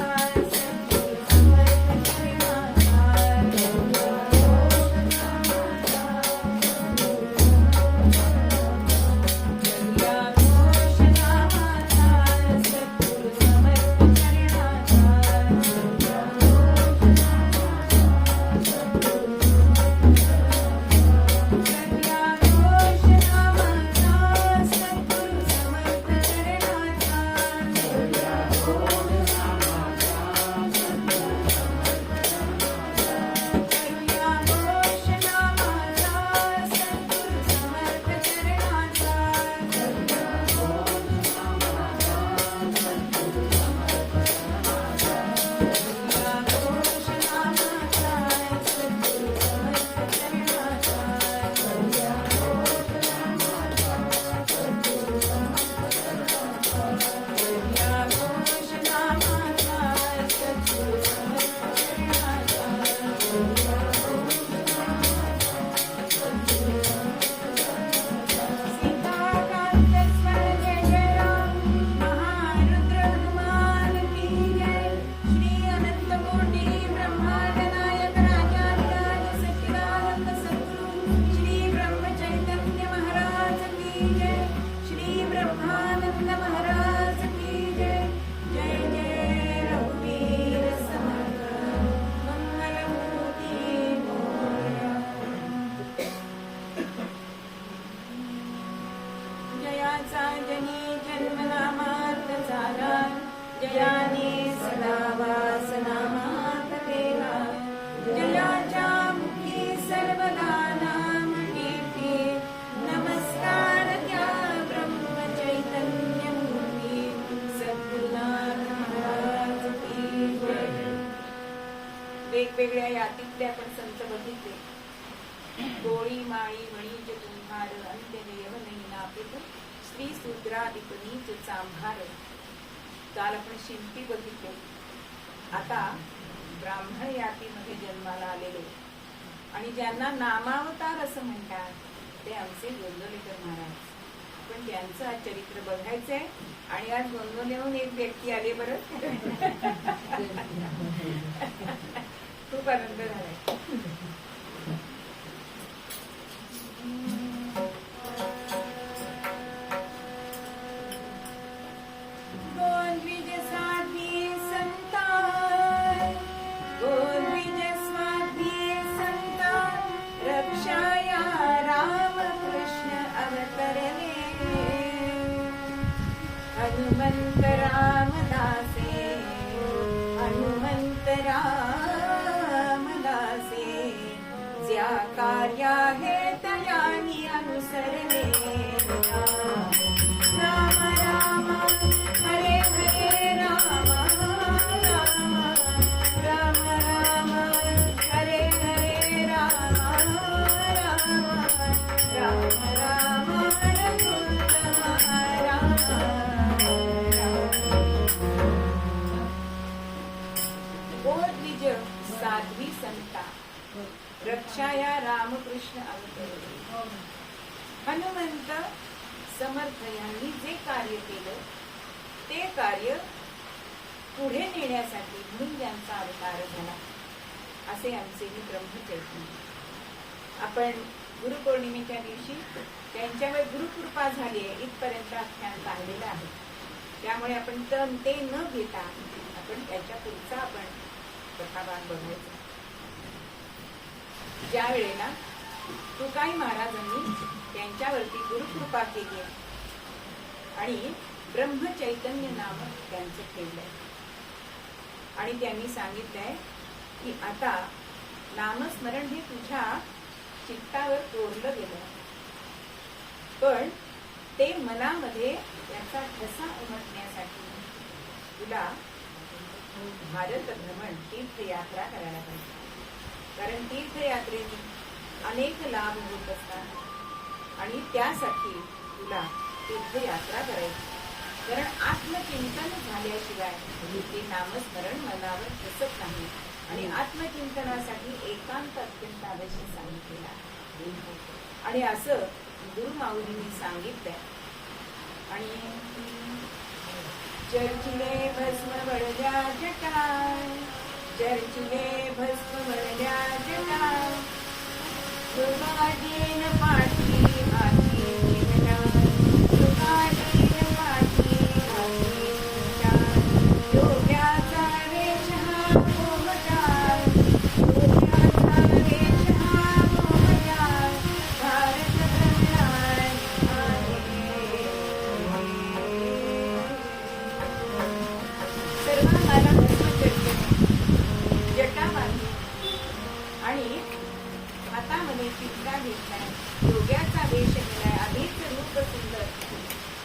A: जयाने सदा वासनामात केला जयाच्या मुखी सर्वदा नाम कीर्ती नमस्कार त्या ब्रह्म चैतन्य मूर्ती सद्गुरुनाथ महाराज की जय. वेगवेगळ्या यातीतले आपण संत बघितले. गोळी माळी वणीच तुम्हार अंत्य नाही नापित श्री शूद्रादिपनीच चांभार. काल आपण शिंपी बघितले. आता ब्राह्मण यातीमध्ये जन्माला आलेले आणि ज्यांना नामावतार असं म्हणतात ते आमचे गोंदवलेकर महाराज. पण त्यांचं आज चरित्र बघायचंय. आणि आज गोंदवलेहून एक व्यक्ती आले बरं. खूप आनंद झालाय. हनुमंत रामदासे हनुमंत रामदासे ज्या कार्या हे तयानी अनुसरले. राम राम हरे हरे राम राम राम राम हरे हरे राम राम राम राम साध्वी संता रक्षाया रामकृष्ण अवतरले. हनुमंत समर्थ यांनी जे कार्य केलं ते कार्य पुढे नेण्यासाठी म्हणून त्यांचा अवतार झाला असे आमचे ब्रह्मचैतन्य. आपण गुरुपौर्णिमेच्या दिवशी त्यांच्यावर गुरुकृपा झाली आहे इथपर्यंत आख्यान पाहिलेलं आहे. त्यामुळे आपण ते न घेता आपण त्याच्या पुढचा आपण कथाभाग बघायचा. ज्या वेळेला तुकाई महाराजांनी त्यांच्यावरती गुरुकृपा केली आणि ब्रह्मचैतन्य नाम त्यांचं ठेवलंय आणि त्यांनी सांगितलंय की आता नामस्मरण हे तुझ्या चित्तावर कोरलं गेलं पण ते मनामध्ये त्याचा ठसा उमटण्यासाठी तुला भारत भ्रमण तीर्थयात्रा करायला पाहिजे. कारण तीर्थयात्रेने अनेक लाभ होत असतात आणि त्यासाठी तुला तीर्थयात्रा करायची. कारण आत्मचिंतन झाल्याशिवाय ते नामस्मरण मनावर बसत नाही आणि आत्मचिंतनासाठी एकांत अत्यंत आवश्यक सांगितलेलं आहे. आणि असं गुरु माऊलींनी सांगितलंय. आणि चर्चिले भस्म वळल्या जटा, चर्चिले भस्म वळल्या जटा, दुर्गाजीन पाठी हाती चिमटा, दुर्गाजीन पाठी हाती चिमटा, योग्याचा वेश हा गोमटा, योग्याचा वेश हा गोमटा, भारत भ्रमणाय सर्व मला भस्म चर्चेने जटा बांधली आणि हातामध्ये चिमटा घेतलाय, योग्याचा वेश केलाय, आधीच रूप सुंदर,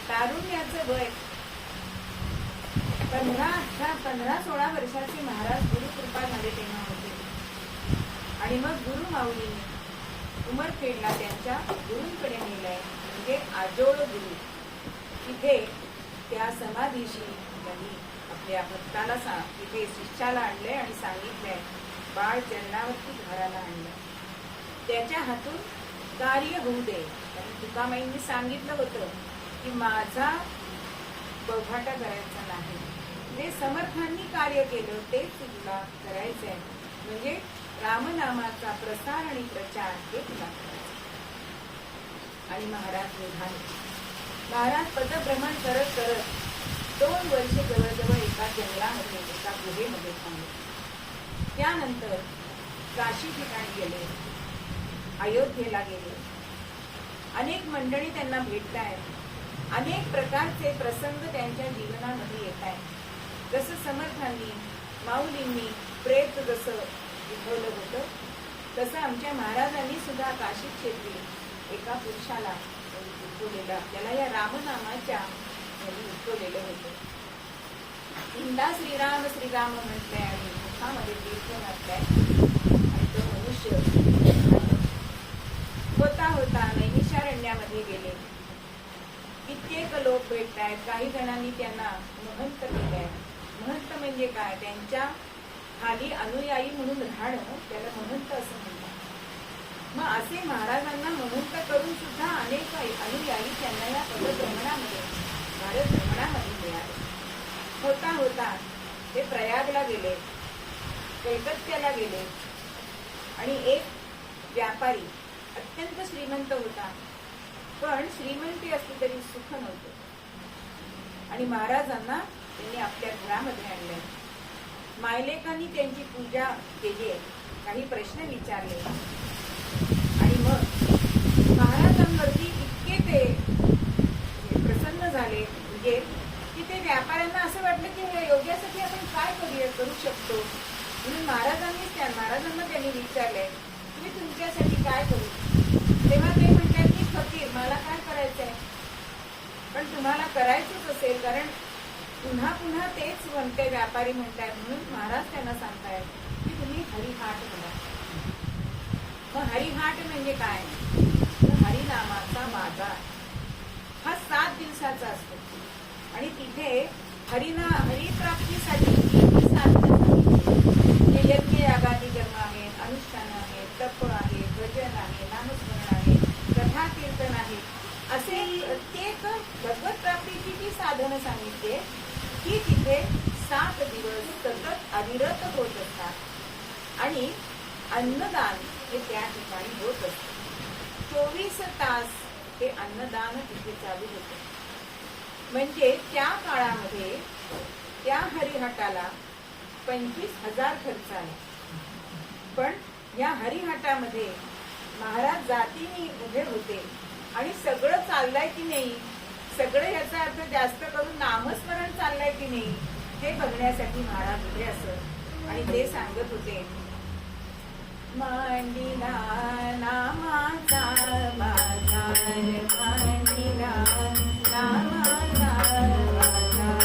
A: तारुण्याचं वय 15-16 वर्षाचे महाराज गुरुकृपा झाले तेव्हा होते. आणि मग गुरु माऊलीने उमरखेडला त्यांच्या गुरूंकडे नेलंय, म्हणजे आजोळ गुरु. तिथे त्या समाधीशी त्यांनी आपल्या भक्ताला तिथे शिष्याला आणलंय आणि सांगितलंय, बाळ चरणावरती घराला आणलं, त्याच्या हातून कार्य होऊ दे. कारण तुकामाईंनी सांगितलं होतं की माझा बौभाटा करायचा नाही, जे समर्थांनी कार्य केलं तेच तुला करायचंय, म्हणजे रामनामाचा प्रसार आणि प्रचार हे तुला करायचं. आणि महाराज निघाले. महाराज पदभ्रमण करत करत 2 वर्षे जवळजवळ एका जंगलामध्ये एका गुहेमध्ये थांबले. त्यानंतर काशी ठिकाणी गेले, अयोध्येला गेले. अनेक मंडळी त्यांना भेटतायत, अनेक प्रकारचे प्रसंग त्यांच्या जीवनामध्ये येत आहेत. जसं समर्थांनी माऊलींनी प्रेत जसं उठवलं होतं, तसं आमच्या महाराजांनी सुद्धा काशी क्षेत्री एका पुरुषाला उठवलेलं, आपल्याला या रामनामाच्या उठवलेलं होतं. इंदा श्रीराम श्रीराम म्हटलंय आणि मुखामध्ये तीर्थ घातलंय. आणि तो मनुष्य होता होता नैमिषारण्यामध्ये गेले. कित्येक लोक भेटतायत, काही जणांनी त्यांना महंत केलंय. महंत म्हणजे काय, त्यांच्या खाली अनुयायी म्हणून राहणं, त्याला महंत असं म्हणतात. मग असे महाराजांना महंत करून सुद्धा अनेक अनुयायी त्यांना या पदभ्रमणामध्ये भारत भ्रमणामध्ये मिळाले. होता होता ते प्रयागला गेले, कलकत्त्याला गेले. आणि एक व्यापारी अत्यंत श्रीमंत होता, पण श्रीमंती असली तरी सुख नव्हतं. आणि महाराजांना त्यांनी आपल्या घरामध्ये आणले. मायलेकांनी त्यांची पूजा केली, काही प्रश्न विचारले. आणि मग महाराजांवरती इतके ते प्रसन्न झाले, म्हणजे की ते व्यापाऱ्यांना असं वाटलं की या योग्यासाठी आपण काय करू शकतो. म्हणून महाराजांना त्यांनी विचारले, तुम्ही तुमच्यासाठी काय करू. तेव्हा ते म्हणतात की फकीर, मला काय करायचंय, पण तुम्हाला करायचंच असेल, कारण पुन्हा पुन्हा तेच म्हणते व्यापारी म्हणतात. म्हणून महाराज त्यांना सांगतायत की तुम्ही हरिहाट म्हणा. मग हरिहाट म्हणजे काय, हरिनामाचा बाजार हा 7 दिवसाचा असतो. आणि तिथे हरिप्राप्तीसाठी यज्ञ यागादी कर्म आहेत, अनुष्ठान आहेत, तप आहे, भजन आहे, नामस्मरण आहे, कथा कीर्तन आहे, असे प्रत्येक भगवत प्राप्तीची जी साधनं सांगितले की तिथे 7 दिवस सतत अविरत होत असतात. आणि अन्नदान हे त्या ठिकाणी होत असते. 24 तास हे अन्नदान तिथे चालू होते. म्हणजे त्या काळामध्ये त्या हरिहाटाला 25,000 खर्च आला. पण या हरिहाटामध्ये महाराज जातीने उभे होते आणि सगळं चाललंय की नाही, सगळं याचा अर्थ जास्त करून नामस्मरण चाललंय की नाही हे बघण्यासाठी महाराज उभे असत. आणि ते सांगत होते, मांडिला नामाचा बाजार, मांडिला नामाचा बाजार,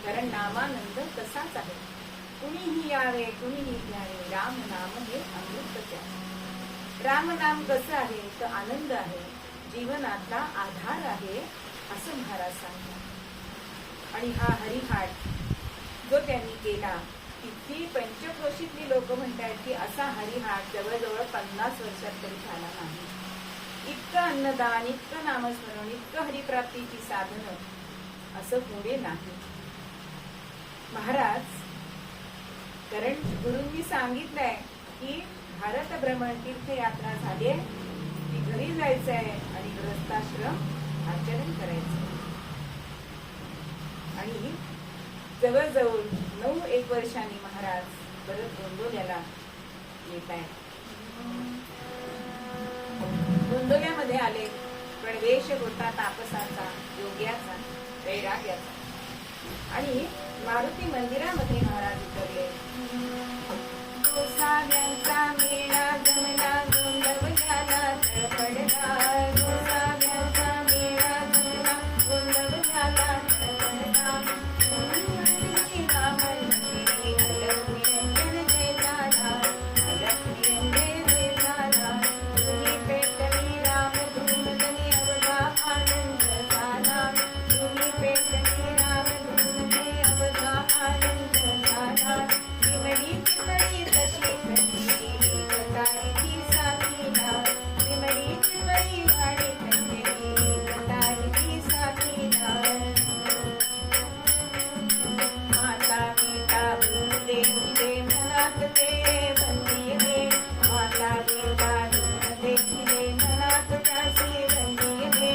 A: कारण नामानंद तसाच आहे. कुणीही यावे कुणीही घ्यावे, राम नाम हे अमृतच आहे. राम नाम कसं आहे तर आनंद आहे, जीवनातला आधार आहे असं महाराज सांगतात. आणि हा हरिहाट जो त्यांनी केला, तिथली पंचक्रोशीतली लोक म्हणतात की असा हरिहाट जवळजवळ 50 वर्षात तरी झाला नाही. इतकं अन्नदान, इतकं नामस्मरण, इतकं हरिप्राप्तीची साधनं असं पुढे नाही महाराज. कारण गुरूंनी सांगितलंय की भारत भ्रमण तीर्थयात्रा झाली आहे, ती घरी जायचंय आणि गृहस्थाश्रम आचरण करायचं. आणि जवळजवळ 9-1 वर्षांनी महाराज परत गोंदवल्याला येत आहे. गोंदवल्यामध्ये आले, पण वेश होता तापसाचा, योग्याचा, वैराग्याचा. आणि मारुती मंदिरामध्ये महाराज उतरले. गोसाव्यांचा मेळा जमला, गोंदवल्याला तळपडला. गोसाव्यांचा मेळा जमला, गोंदवल्याला तळपडला. अलख निरंजन जय झाला, अलख निरंजन जय झाला. तुम्ही पेटली रामधून अवघा आनंद झाला. तुम्ही पेटली रामधून अवघा आनंद झाला. विमळी चिमळी तशी कशी कटारीची साथीला. विमळी चिमळी गाडी कंजरी कटारीची साथीला. माता पिता दूध देखिले मनात ते बंदिले. माता पिता दूध देखिले मनात त्याचे बंदिले.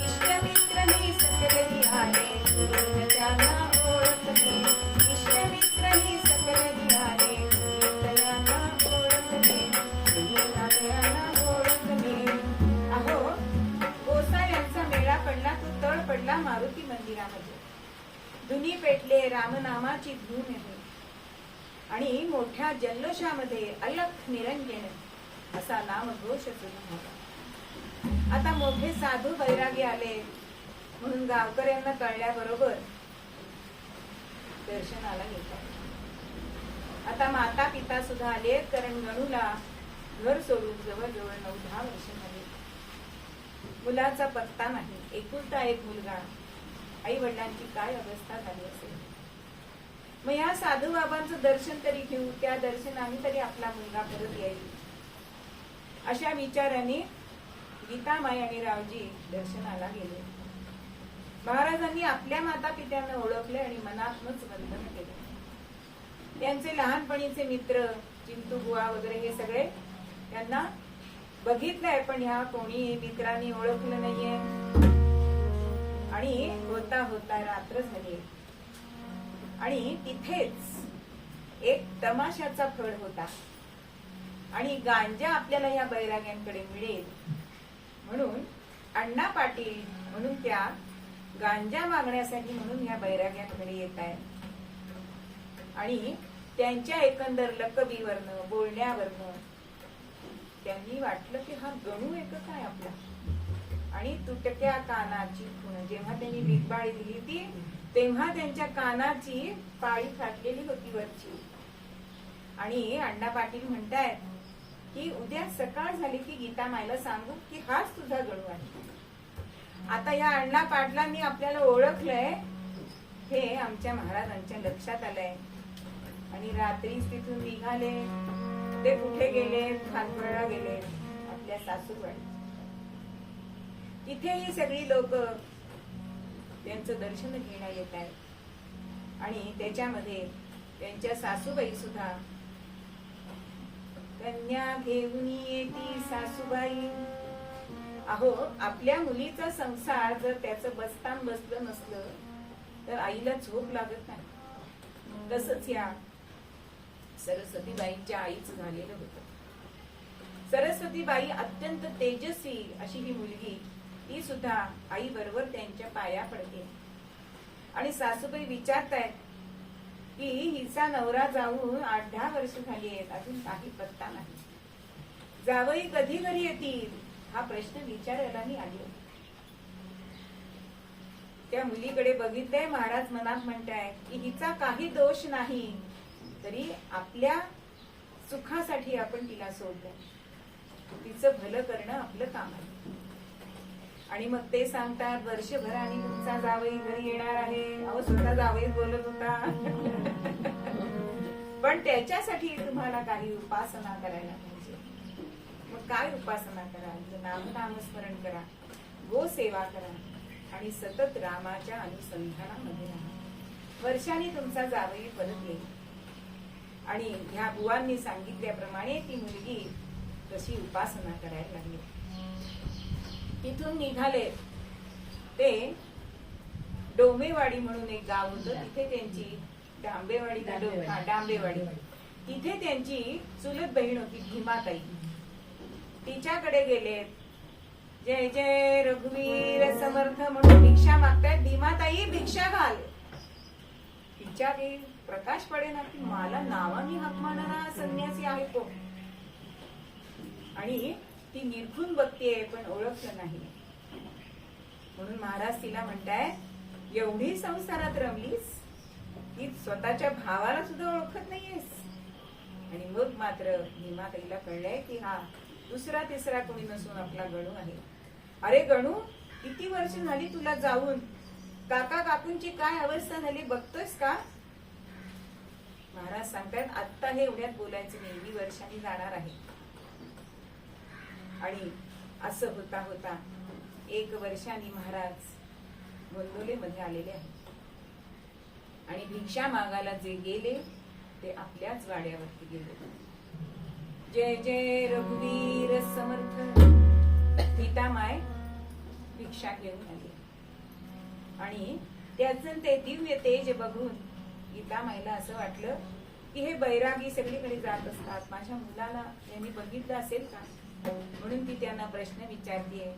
A: इष्टमित्रही सकलही आले, गुरुन त्यांना ओळखले. इष्टमित्रही सकलही आले, गुरुन त्यांना ओळखले. गुरुना त्यांना ओळखले. अहो, गोसाव्यांचा मेळा पडला, तो तळ पडला मारुती मंदिरामध्ये. धुनी पेटले, रामनामाची धून आहे. आणि मोठ्या जल्लोषामध्ये अलख निरंजन असा नामघोष सुरू झाला. आता मोठे साधू वैरागी आले म्हणून गावकऱ्यांना कळल्याबरोबर दर्शनाला येतात. आता माता पिता सुद्धा आले, कारण गणूला घर सोडून जवळजवळ 9-10 वर्ष झाली. मुलाचा पत्ता नाही, एकुलता एक मुलगा. आई वडिलांची काय अवस्था झाली असेल. मग या साधू बाबांचं दर्शन तरी घेऊ, त्या दर्शनाने तरी आपला मुलगा परत येईल, अशा विचाराने गीतामाई आणि रावजी दर्शनाला गेले. महाराजांनी आपल्या माता पित्यांना ओळखले आणि मनातच वंदन केले. त्यांचे लहानपणीचे मित्र चिंटू बुवा वगैरे हे सगळे त्यांना बघितलंय, पण ह्या कोणी मित्रांनी ओळखलं नाहीये. आणि होता होता रात्र झाली आणि तिथेच एक तमाशाचा फळ होता. आणि गांजा आपल्याला या बैराग्यांकडे मिळेल म्हणून अण्णा पाटील म्हणून त्या गांजा मागण्यासाठी म्हणून या बैराग्यांकडे येत आहे. आणि त्यांच्या एकंदर लकबीवरनं, बोलण्यावरनं त्यांनी वाटलं की हा गणू एक काय आपला. आणि तुटक्या कानाची खूण, जेव्हा त्यांनी बिगबाळी दिली होती तेव्हा त्यांच्या कानाची पाळी फाटलेली होती वरची. आणि अण्णा पाटील म्हणतायत की उद्या सकाळ झाली की गीतामाईला सांगू की हाच तुझा गणू आहे. आता या अण्णा पाटलांनी आपल्याला ओळखलंय हे आमच्या महाराजांच्या लक्षात आलंय आणि रात्रीच तिथून निघाले. ते कुठे गेले? खानपुराला गेले, आपल्या सासूरवाडी. तिथे ही सगळी लोक त्यांचं दर्शन घेण्याला येत आहेत आणि त्याच्यामध्ये त्यांच्या सासूबाई सुद्धा. कन्या घेऊन येती सासूबाई. अहो, आपल्या मुलीचा संसार जर त्याचं बसतान बसलं नसलं तर आईला झोप लागत नाही. तसंच या सरस्वतीबाईंच्या आईचं झालेलं होतं. सरस्वतीबाई अत्यंत तेजस्वी अशी ही मुलगी, ती सुद्धा आई बरोबर त्यांच्या पाया पडते आणि सासूबाई विचारतायत की हिचा नवरा जाऊन 8-10 वर्ष झाली आहेत, अजून काही पत्ता नाही. जावई कधी घरी येतील हा प्रश्न विचारायला मी आली. त्या मुलीकडे बघितलंय. महाराज मनात म्हणताय की हिचा काही दोष नाही, तरी आपल्या सुखासाठी आपण तिला सोडलं. तिचं भलं करणं आपलं काम आहे. आणि मग ते सांगतात वर्षभराने तुमचा जावई घरी येणार आहे. अहो, स्वतः जावई बोलत होता. पण त्याच्यासाठी तुम्हाला काही उपासना करायला पाहिजे. मग काय उपासना करा? नामस्मरण करा, गो सेवा करा आणि सतत रामाच्या अनुसंधानामध्ये राहा. वर्षाने तुमचा जावई परत येईल. आणि ह्या बुवांनी सांगितल्याप्रमाणे ती मुलगी तशी उपासना करायला लागली. तिथून निघाले ते डोंबेवाडी म्हणून एक गाव होतं. तिथे त्यांची डांबेवाडी तिथे त्यांची चुलत बहीण होती भीमाताई. तिच्याकडे गेले. जय जय रघुवीर समर्थ म्हणून भिक्षा मागतायत. भीमाताई भिक्षा घाल. तिच्या प्रकाश पडेना की मला नावाने हाक मारणारा संन्यासी आहे तो. आणि ती निरखून बघतीये पण ओळखलं नाही. म्हणून महाराज तिला म्हणताय एवढी संसारात रमलीस की स्वतःच्या भावाला सुद्धा ओळखत नाहीयेस. आणि मग मात्र भीमाताईला कळलंय की हा दुसरा तिसरा कोणी नसून आपला गणू आहे. अरे गणू, किती वर्ष झाली तुला जाऊन? काका काकूंची काय अवस्था झाली बघतोस का? महाराज सांगतात आत्ता हे एवढ्यात बोलायचं नाही, मी वर्षांनी जाणार आहे. आणि असं होता होता 1 वर्षांनी महाराज गोंदवले मध्ये आलेले आहेत. आणि भिक्षा मागायला जे गेले ते आपल्याच वाड्यावरती गेले. जय जय रघुवीर समर्थ. सीतामाय भिक्षा घेऊन आली आणि त्याचं ते दिव्य तेज बघून गीतामाईला असं वाटलं की हे बैरागी सगळीकडे जात असतात, माझ्या मुलाला यांनी बघितलं असेल का? म्हणून ती त्यांना प्रश्न विचारतीये.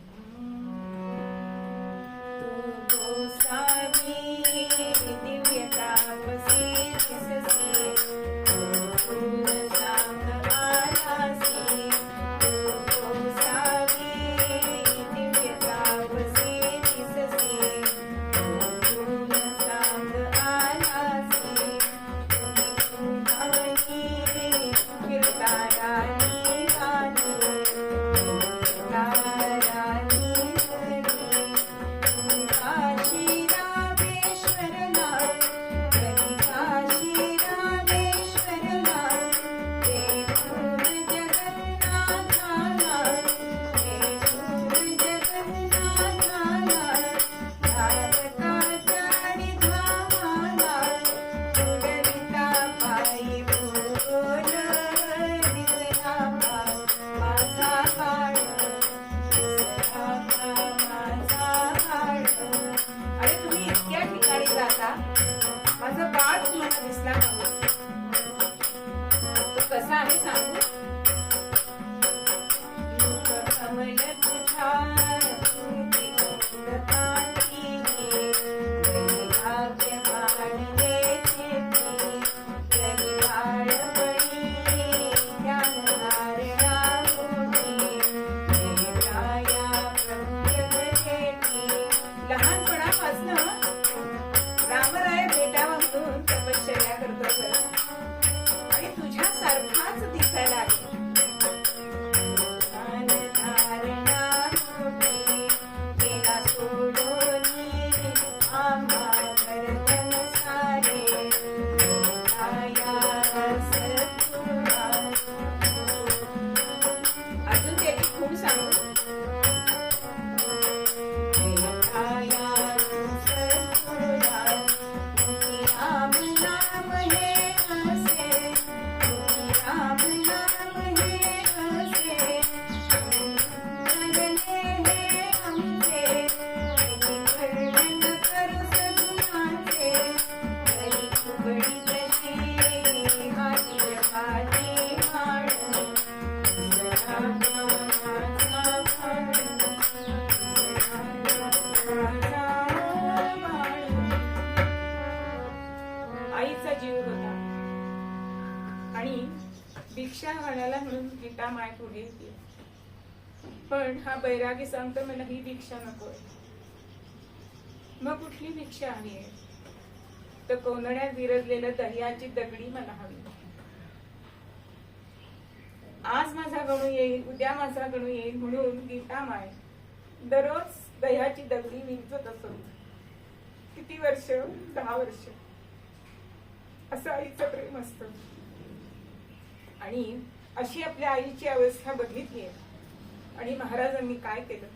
A: माय पुढे येते. पण हा बैरागी सांगतो मला ही भिक्षा नकोय. मग कुठली भिक्षा हवी आहे? तर कोंदण्यात विरजलेलं दह्याची दगडी मला हवी. आज माझा गणू येईल, उद्या माझा गणू येईल म्हणून गीता माय दररोज दह्याची दगडी विंचत असत. किती वर्ष? 10 वर्ष. असं आईचं प्रेम असतं. आणि अशी आपल्या आईची अवस्था बघितली. आणि महाराजांनी काय केलं?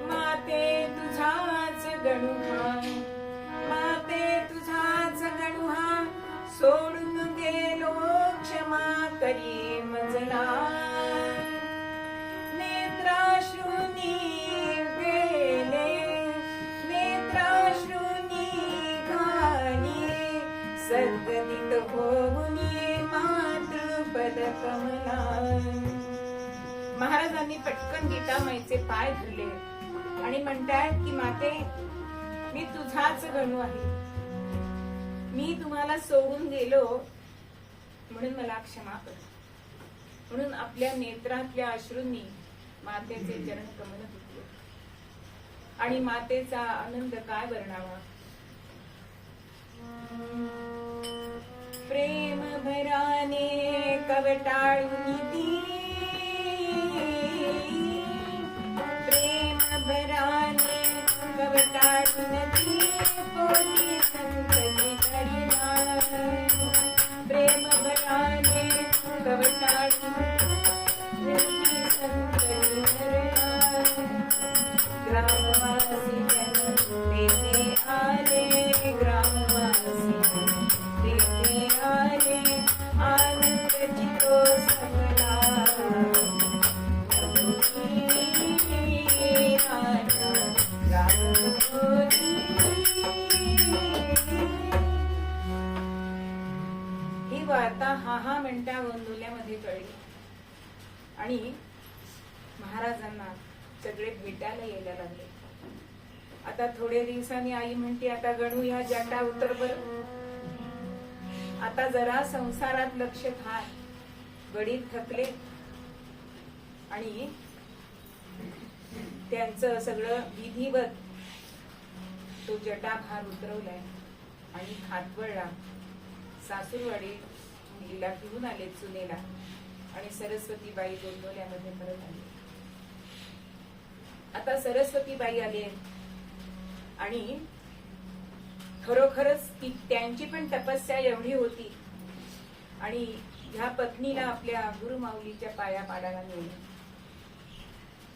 A: माते तुझाच गणू हा, माते तुझाच गणू हा, सोडून गेलो क्षमा करी मजला. नेत्राश्रुनी गेले, नेत्राश्रुनी घाली, सद्गतित होऊनी मातृपद कमला. महाराजांनी पटकन गीतामाईचे पाय धरले आणि म्हणतात की माते, मी तुझाच गणू आहे. मी तुम्हाला सोडून गेलो म्हणून मला क्षमा कर. म्हणून आपल्या नेत्रातल्या अश्रूंनी मातेचे चरण कमल धुतले. आणि मातेचा आनंद काय वर्णावा. प्रेम भराने कवटाळून ती, प्रेम भराने कवटाळून ती, पोटी संतती करिला. प्रेम भराने कवटाळून पोटी संतती करिला. ग्रामवासी जन तेथे आले, ग्रामवासी तेथे आले, आनंद चितो सकला. ही वार्ता हा मिनिटा गोंधुल्यामध्ये कळली. आणि महाराजांना सगळे भेटायला यायला लागले. आता थोड्या दिवसांनी आई म्हणते, आता गणू ह्या जटा उतर बर. आता जरा संसारात लक्ष घाल. गडीत थकले. आणि त्यांचं सगळं विधिवत तो जटाभार उतरवलाय. आणि खातवळला सासूरवाडी मुलीला घेऊन आले चुनेला. आणि सरस्वतीबाई गोंदवल्यामध्ये परत आली. आता सरस्वतीबाई आले आणि खरोखरच त्यांची पण तपस्या एवढी होती. आणि ह्या पत्नीला आपल्या गुरुमाऊलीच्या पाया पाडायला नेले.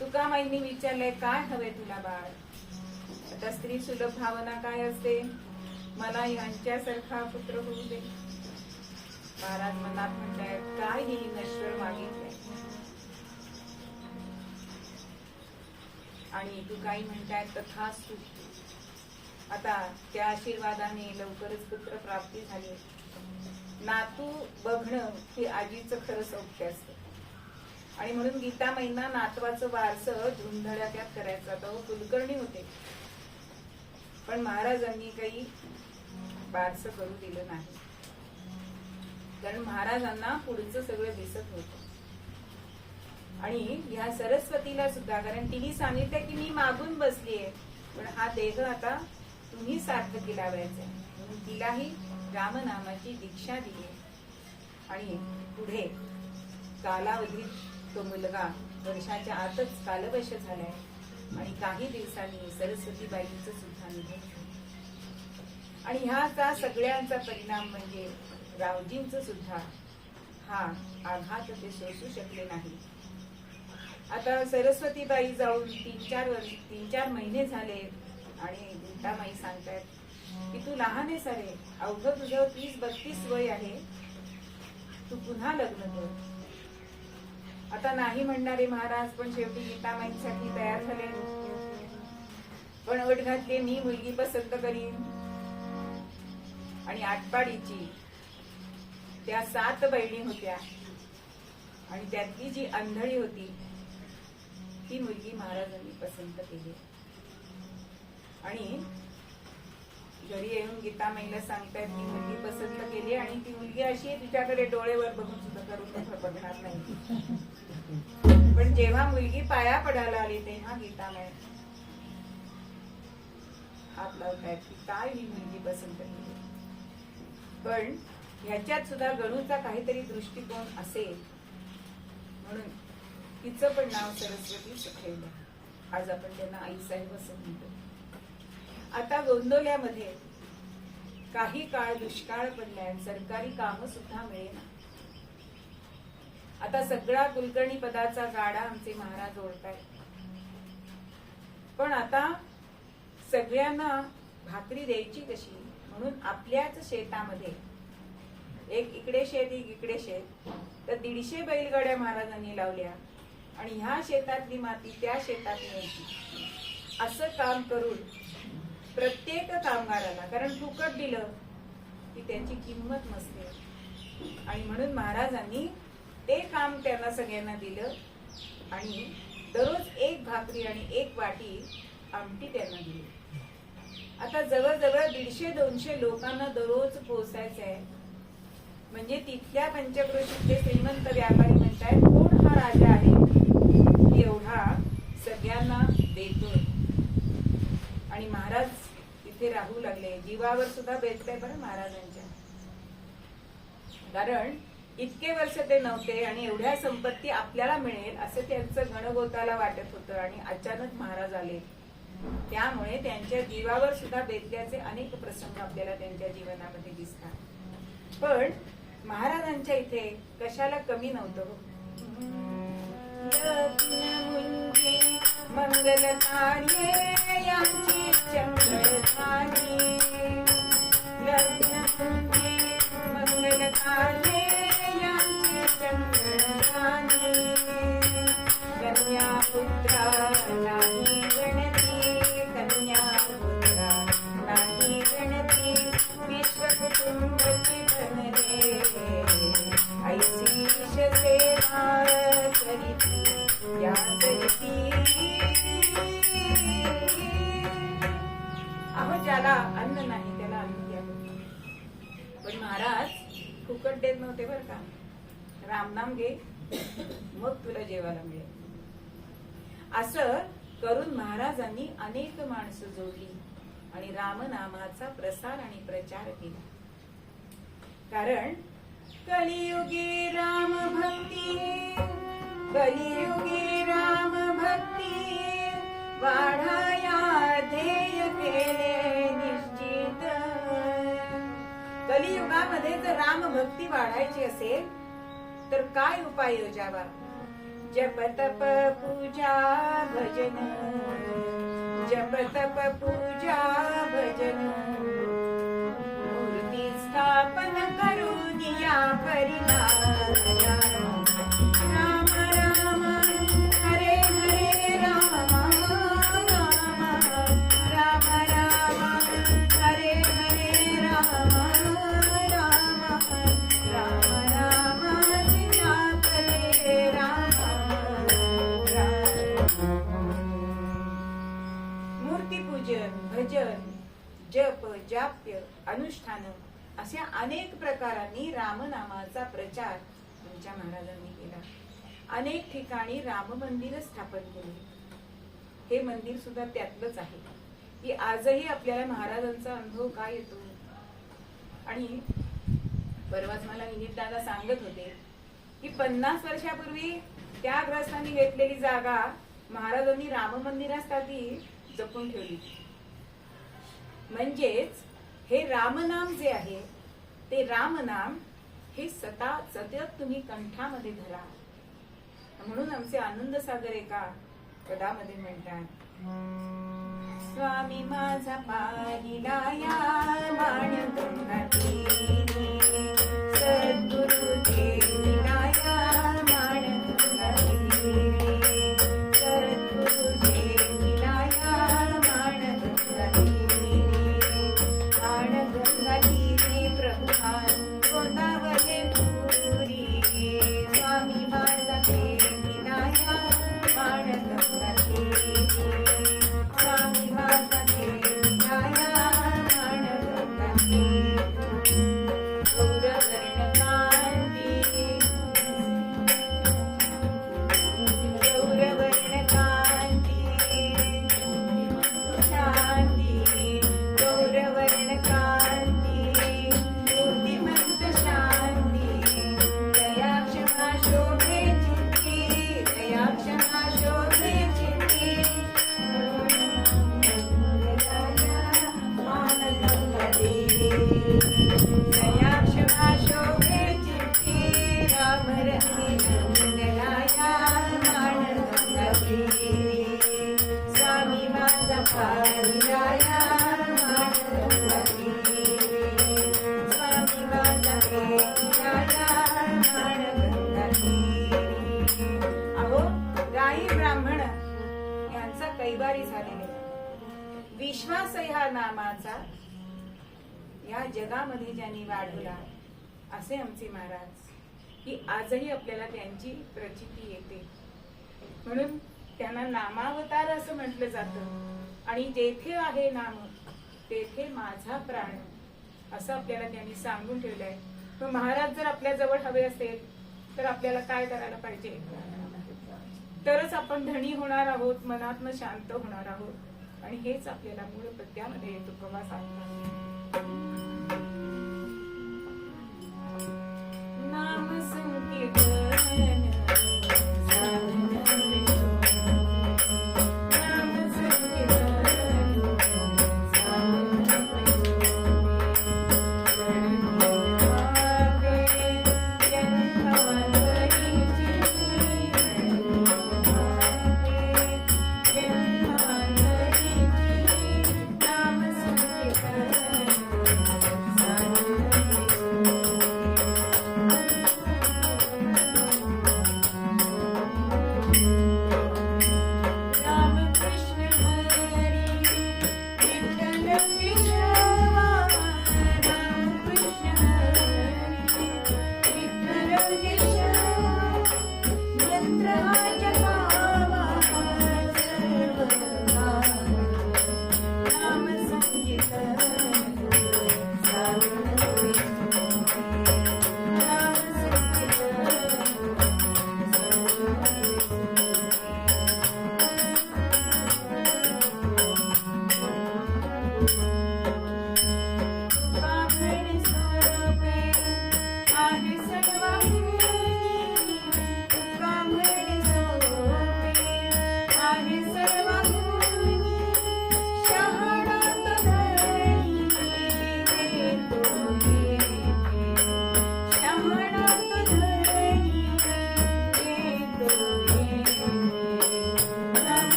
A: तुकामाईंनी विचारलंय, काय हवे तुला बाळ? आता स्त्री सुलभ भावना काय असते? मला यांच्यासारखा पुत्र होऊ दे. महाराज मनात म्हणतायत, काय ही नश्वर मागितलंय? आणि तुकाई म्हणतायत, तथास्तु. आता त्या आशीर्वादाने लवकरच पुत्र प्राप्ती झाली. नातू बघणं हे आजीचं खरं सौख्य असतं. आणि म्हणून गीतामाईंना नातवाचं वारसं धुंधळक्यात करायचं. तो कुलकर्णी होते. पण महाराजांनी काही वारसं करू दिलं नाही. कारण महाराजांना पुढचं सगळं दिसत होतं. आणि ह्या सरस्वतीला सुद्धा, कारण तिने सांगितलं की मी मागून बसलीये, पण हा देह आता तुम्ही सार्थकी लावायचा. म्हणून तिलाही रामनामाची दीक्षा दिली. आणि पुढे कालावधीत तो मुलगा वर्षाच्या आतच कालवश झालाय. आणि काही दिवसांनी सरस्वतीबाईंचं सुद्धा निधन झालं. आणि ह्याचा सगळ्यांचा परिणाम म्हणजे रावजींचं सुद्धा हा आघात ते सोसू शकले नाही. आता सरस्वतीबाई जाऊन 3-4 महिने झाले. आणि गीतामाई सांगतायत की तू लहान आहे सारे, अवघं तुझं 30-32 वय आहे, तू पुन्हा लग्न कर. आता नाही म्हणणारे महाराज पण शेवटी गीतामाईंसाठी तयार झाले. पण अट घातली, मी मुलगी पसंत करीन. आणि आटपाडीची त्या 7 बहिणी होत्या. आणि त्यातली जी आंधळी होती ती मुलगी महाराजांनी पसंत केली. आणि घरी येऊन गीतामाईला सांगतायत की मुलगी पसंत केली आणि ती मुलगी अशी आहे तिच्याकडे डोळेवर बघून सुद्धा करून बघणार नाही. पण जेव्हा मुलगी पाया पडायला आली तेव्हा गीतामाई हात लावतायत की काय ही मुलगी पसंत केली. पण ह्याच्यात सुद्धा गणूचा काहीतरी दृष्टिकोन असेल म्हणून तिचं पण नाव सरस्वती सुखवलं. आज आपण त्यांना आईसाहेब असं म्हणतो. आता गोंदवल्यामध्ये काही काळ दुष्काळ पडलाय, सरकारी काम सुद्धा मिळेना. आता सगळा कुलकर्णी पदाचा गाडा आमचे महाराज ओढतायत. पण आता सगळ्यांना भाकरी द्यायची कशी म्हणून आपल्याच शेतामध्ये एक इकडे शेत एक इकडे शेत तर 150 बैलगाड्या महाराजांनी लावल्या आणि ह्या शेतातली माती त्या शेतात न्यायची. असं काम करून प्रत्येक कामगाराला, कारण फुकट दिलं की त्याची किंमत नसते आणि म्हणून महाराजांनी ते काम त्यांना सगळ्यांना दिलं आणि दररोज एक भाकरी आणि एक वाटी आमटी त्यांना दिली. आता जवळजवळ 150-200 लोकांना दररोज पोचायचं आहे. म्हणजे तिथल्या पंचक्रोशीतले श्रीमंत व्यापारी म्हणतायत कोण हा राजा आहे एवढा सगळ्यांना देतोय. आणि महाराज तिथे राहू लागले. जीवावर सुद्धा बेतलंय बरं महाराजांच्या, कारण इतके वर्ष ते नव्हते आणि एवढ्या संपत्ती आपल्याला मिळेल असं त्यांचं गणगोताला वाटत होतं आणि अचानक महाराज आले. त्यामुळे त्यांच्या जीवावर सुद्धा बेतल्याचे अनेक प्रसंग आपल्याला त्यांच्या जीवनामध्ये दिसतात. पण महाराजांच्या इथे कशाला कमी नव्हतं. मंगल कार्ये यांची चंद्रधानी, लग्न मंगल कार्ये यांची चंद्रधानी, कन्या पुत्रा नाही गणती, कन्या पुत्रा नाही गणती, विश्व कुटुंबची धनरे ऐसी सेवा करीती या जगती. अहो ज्याला अन्न नाही त्याला अन्न द्या. पण महाराज फुकट देत नव्हते बर का. रामनाम घे मग तुला जेवायला मिळेल. असं करून महाराजांनी अनेक माणसं जोडली आणि रामनामाचा प्रसार आणि प्रचार केला. कारण कलियुगी राम भक्ती, कलियुगी राम भक्ती वाढाया ध्येय केले निश्चित. कलियुगामध्ये जर राम भक्ती वाढायची असेल तर काय उपाय योजावा. जप तप पूजा भजन, जप तप पूजा भजन, मूर्ती स्थापन करून या परिणाम. राम राम हरे हरे राम, राम राम राम हरे हरे राम, राम राम राम सीतापते राम, मूर्तीपूजन, भजन, जप, जाप्य, अनुष्ठान अशा अनेक प्रकारांनी रामनामाचा प्रचार तुमच्या महाराजांनी केला. अनेक ठिकाणी राम मंदिर स्थापन केले. हे मंदिर सुद्धा त्यातलंच आहे की आजही आपल्याला महाराजांचा अनुभव काय येतो. आणि परवाच मला विनीत दादा सांगत होते की 50 वर्षापूर्वी त्या ग्रस्तांनी घेतलेली जागा महाराजांनी राम मंदिरासाठी जपून ठेवली. म्हणजेच हे रामनाम जे आहे ते रामनाम हे सतत तुम्ही कंठामध्ये धरा. म्हणून आमचे आनंद सागर एका पदामध्ये म्हणतात, स्वामी माझा पाहिला या माणगंगाती, सद्गुरु देविला या माणगंगाती, सद्गुरु देविला या माणगंगाती, माणगंगाती प्रभुहान गोदावले पुरी, स्वामी माझा देविला या माणगंगाती, स्वामी माझा देविला या माणगंगाती. अहो गायी ब्राह्मण यांचा कैवारी झालेले विश्वास ह्या नामाचा या जगामध्ये ज्यांनी वाढवला असे आमचे महाराज, की आजही आपल्याला त्यांची प्रचिती येते. म्हणून त्यांना नामावतार असं म्हटलं जातं. आणि जेथे आहे नाम तेथे माझा प्राण असं आपल्याला त्यांनी सांगून ठेवलंय. मग महाराज जर आपल्या जवळ हवे असेल तर आपल्याला काय करायला पाहिजे? तरच आपण धनी होणार आहोत, मनातनं शांत होणार आहोत. आणि हेच आपल्याला मूळ पद्यामध्ये तुकोबा सांगतात. नाम संकीर्तन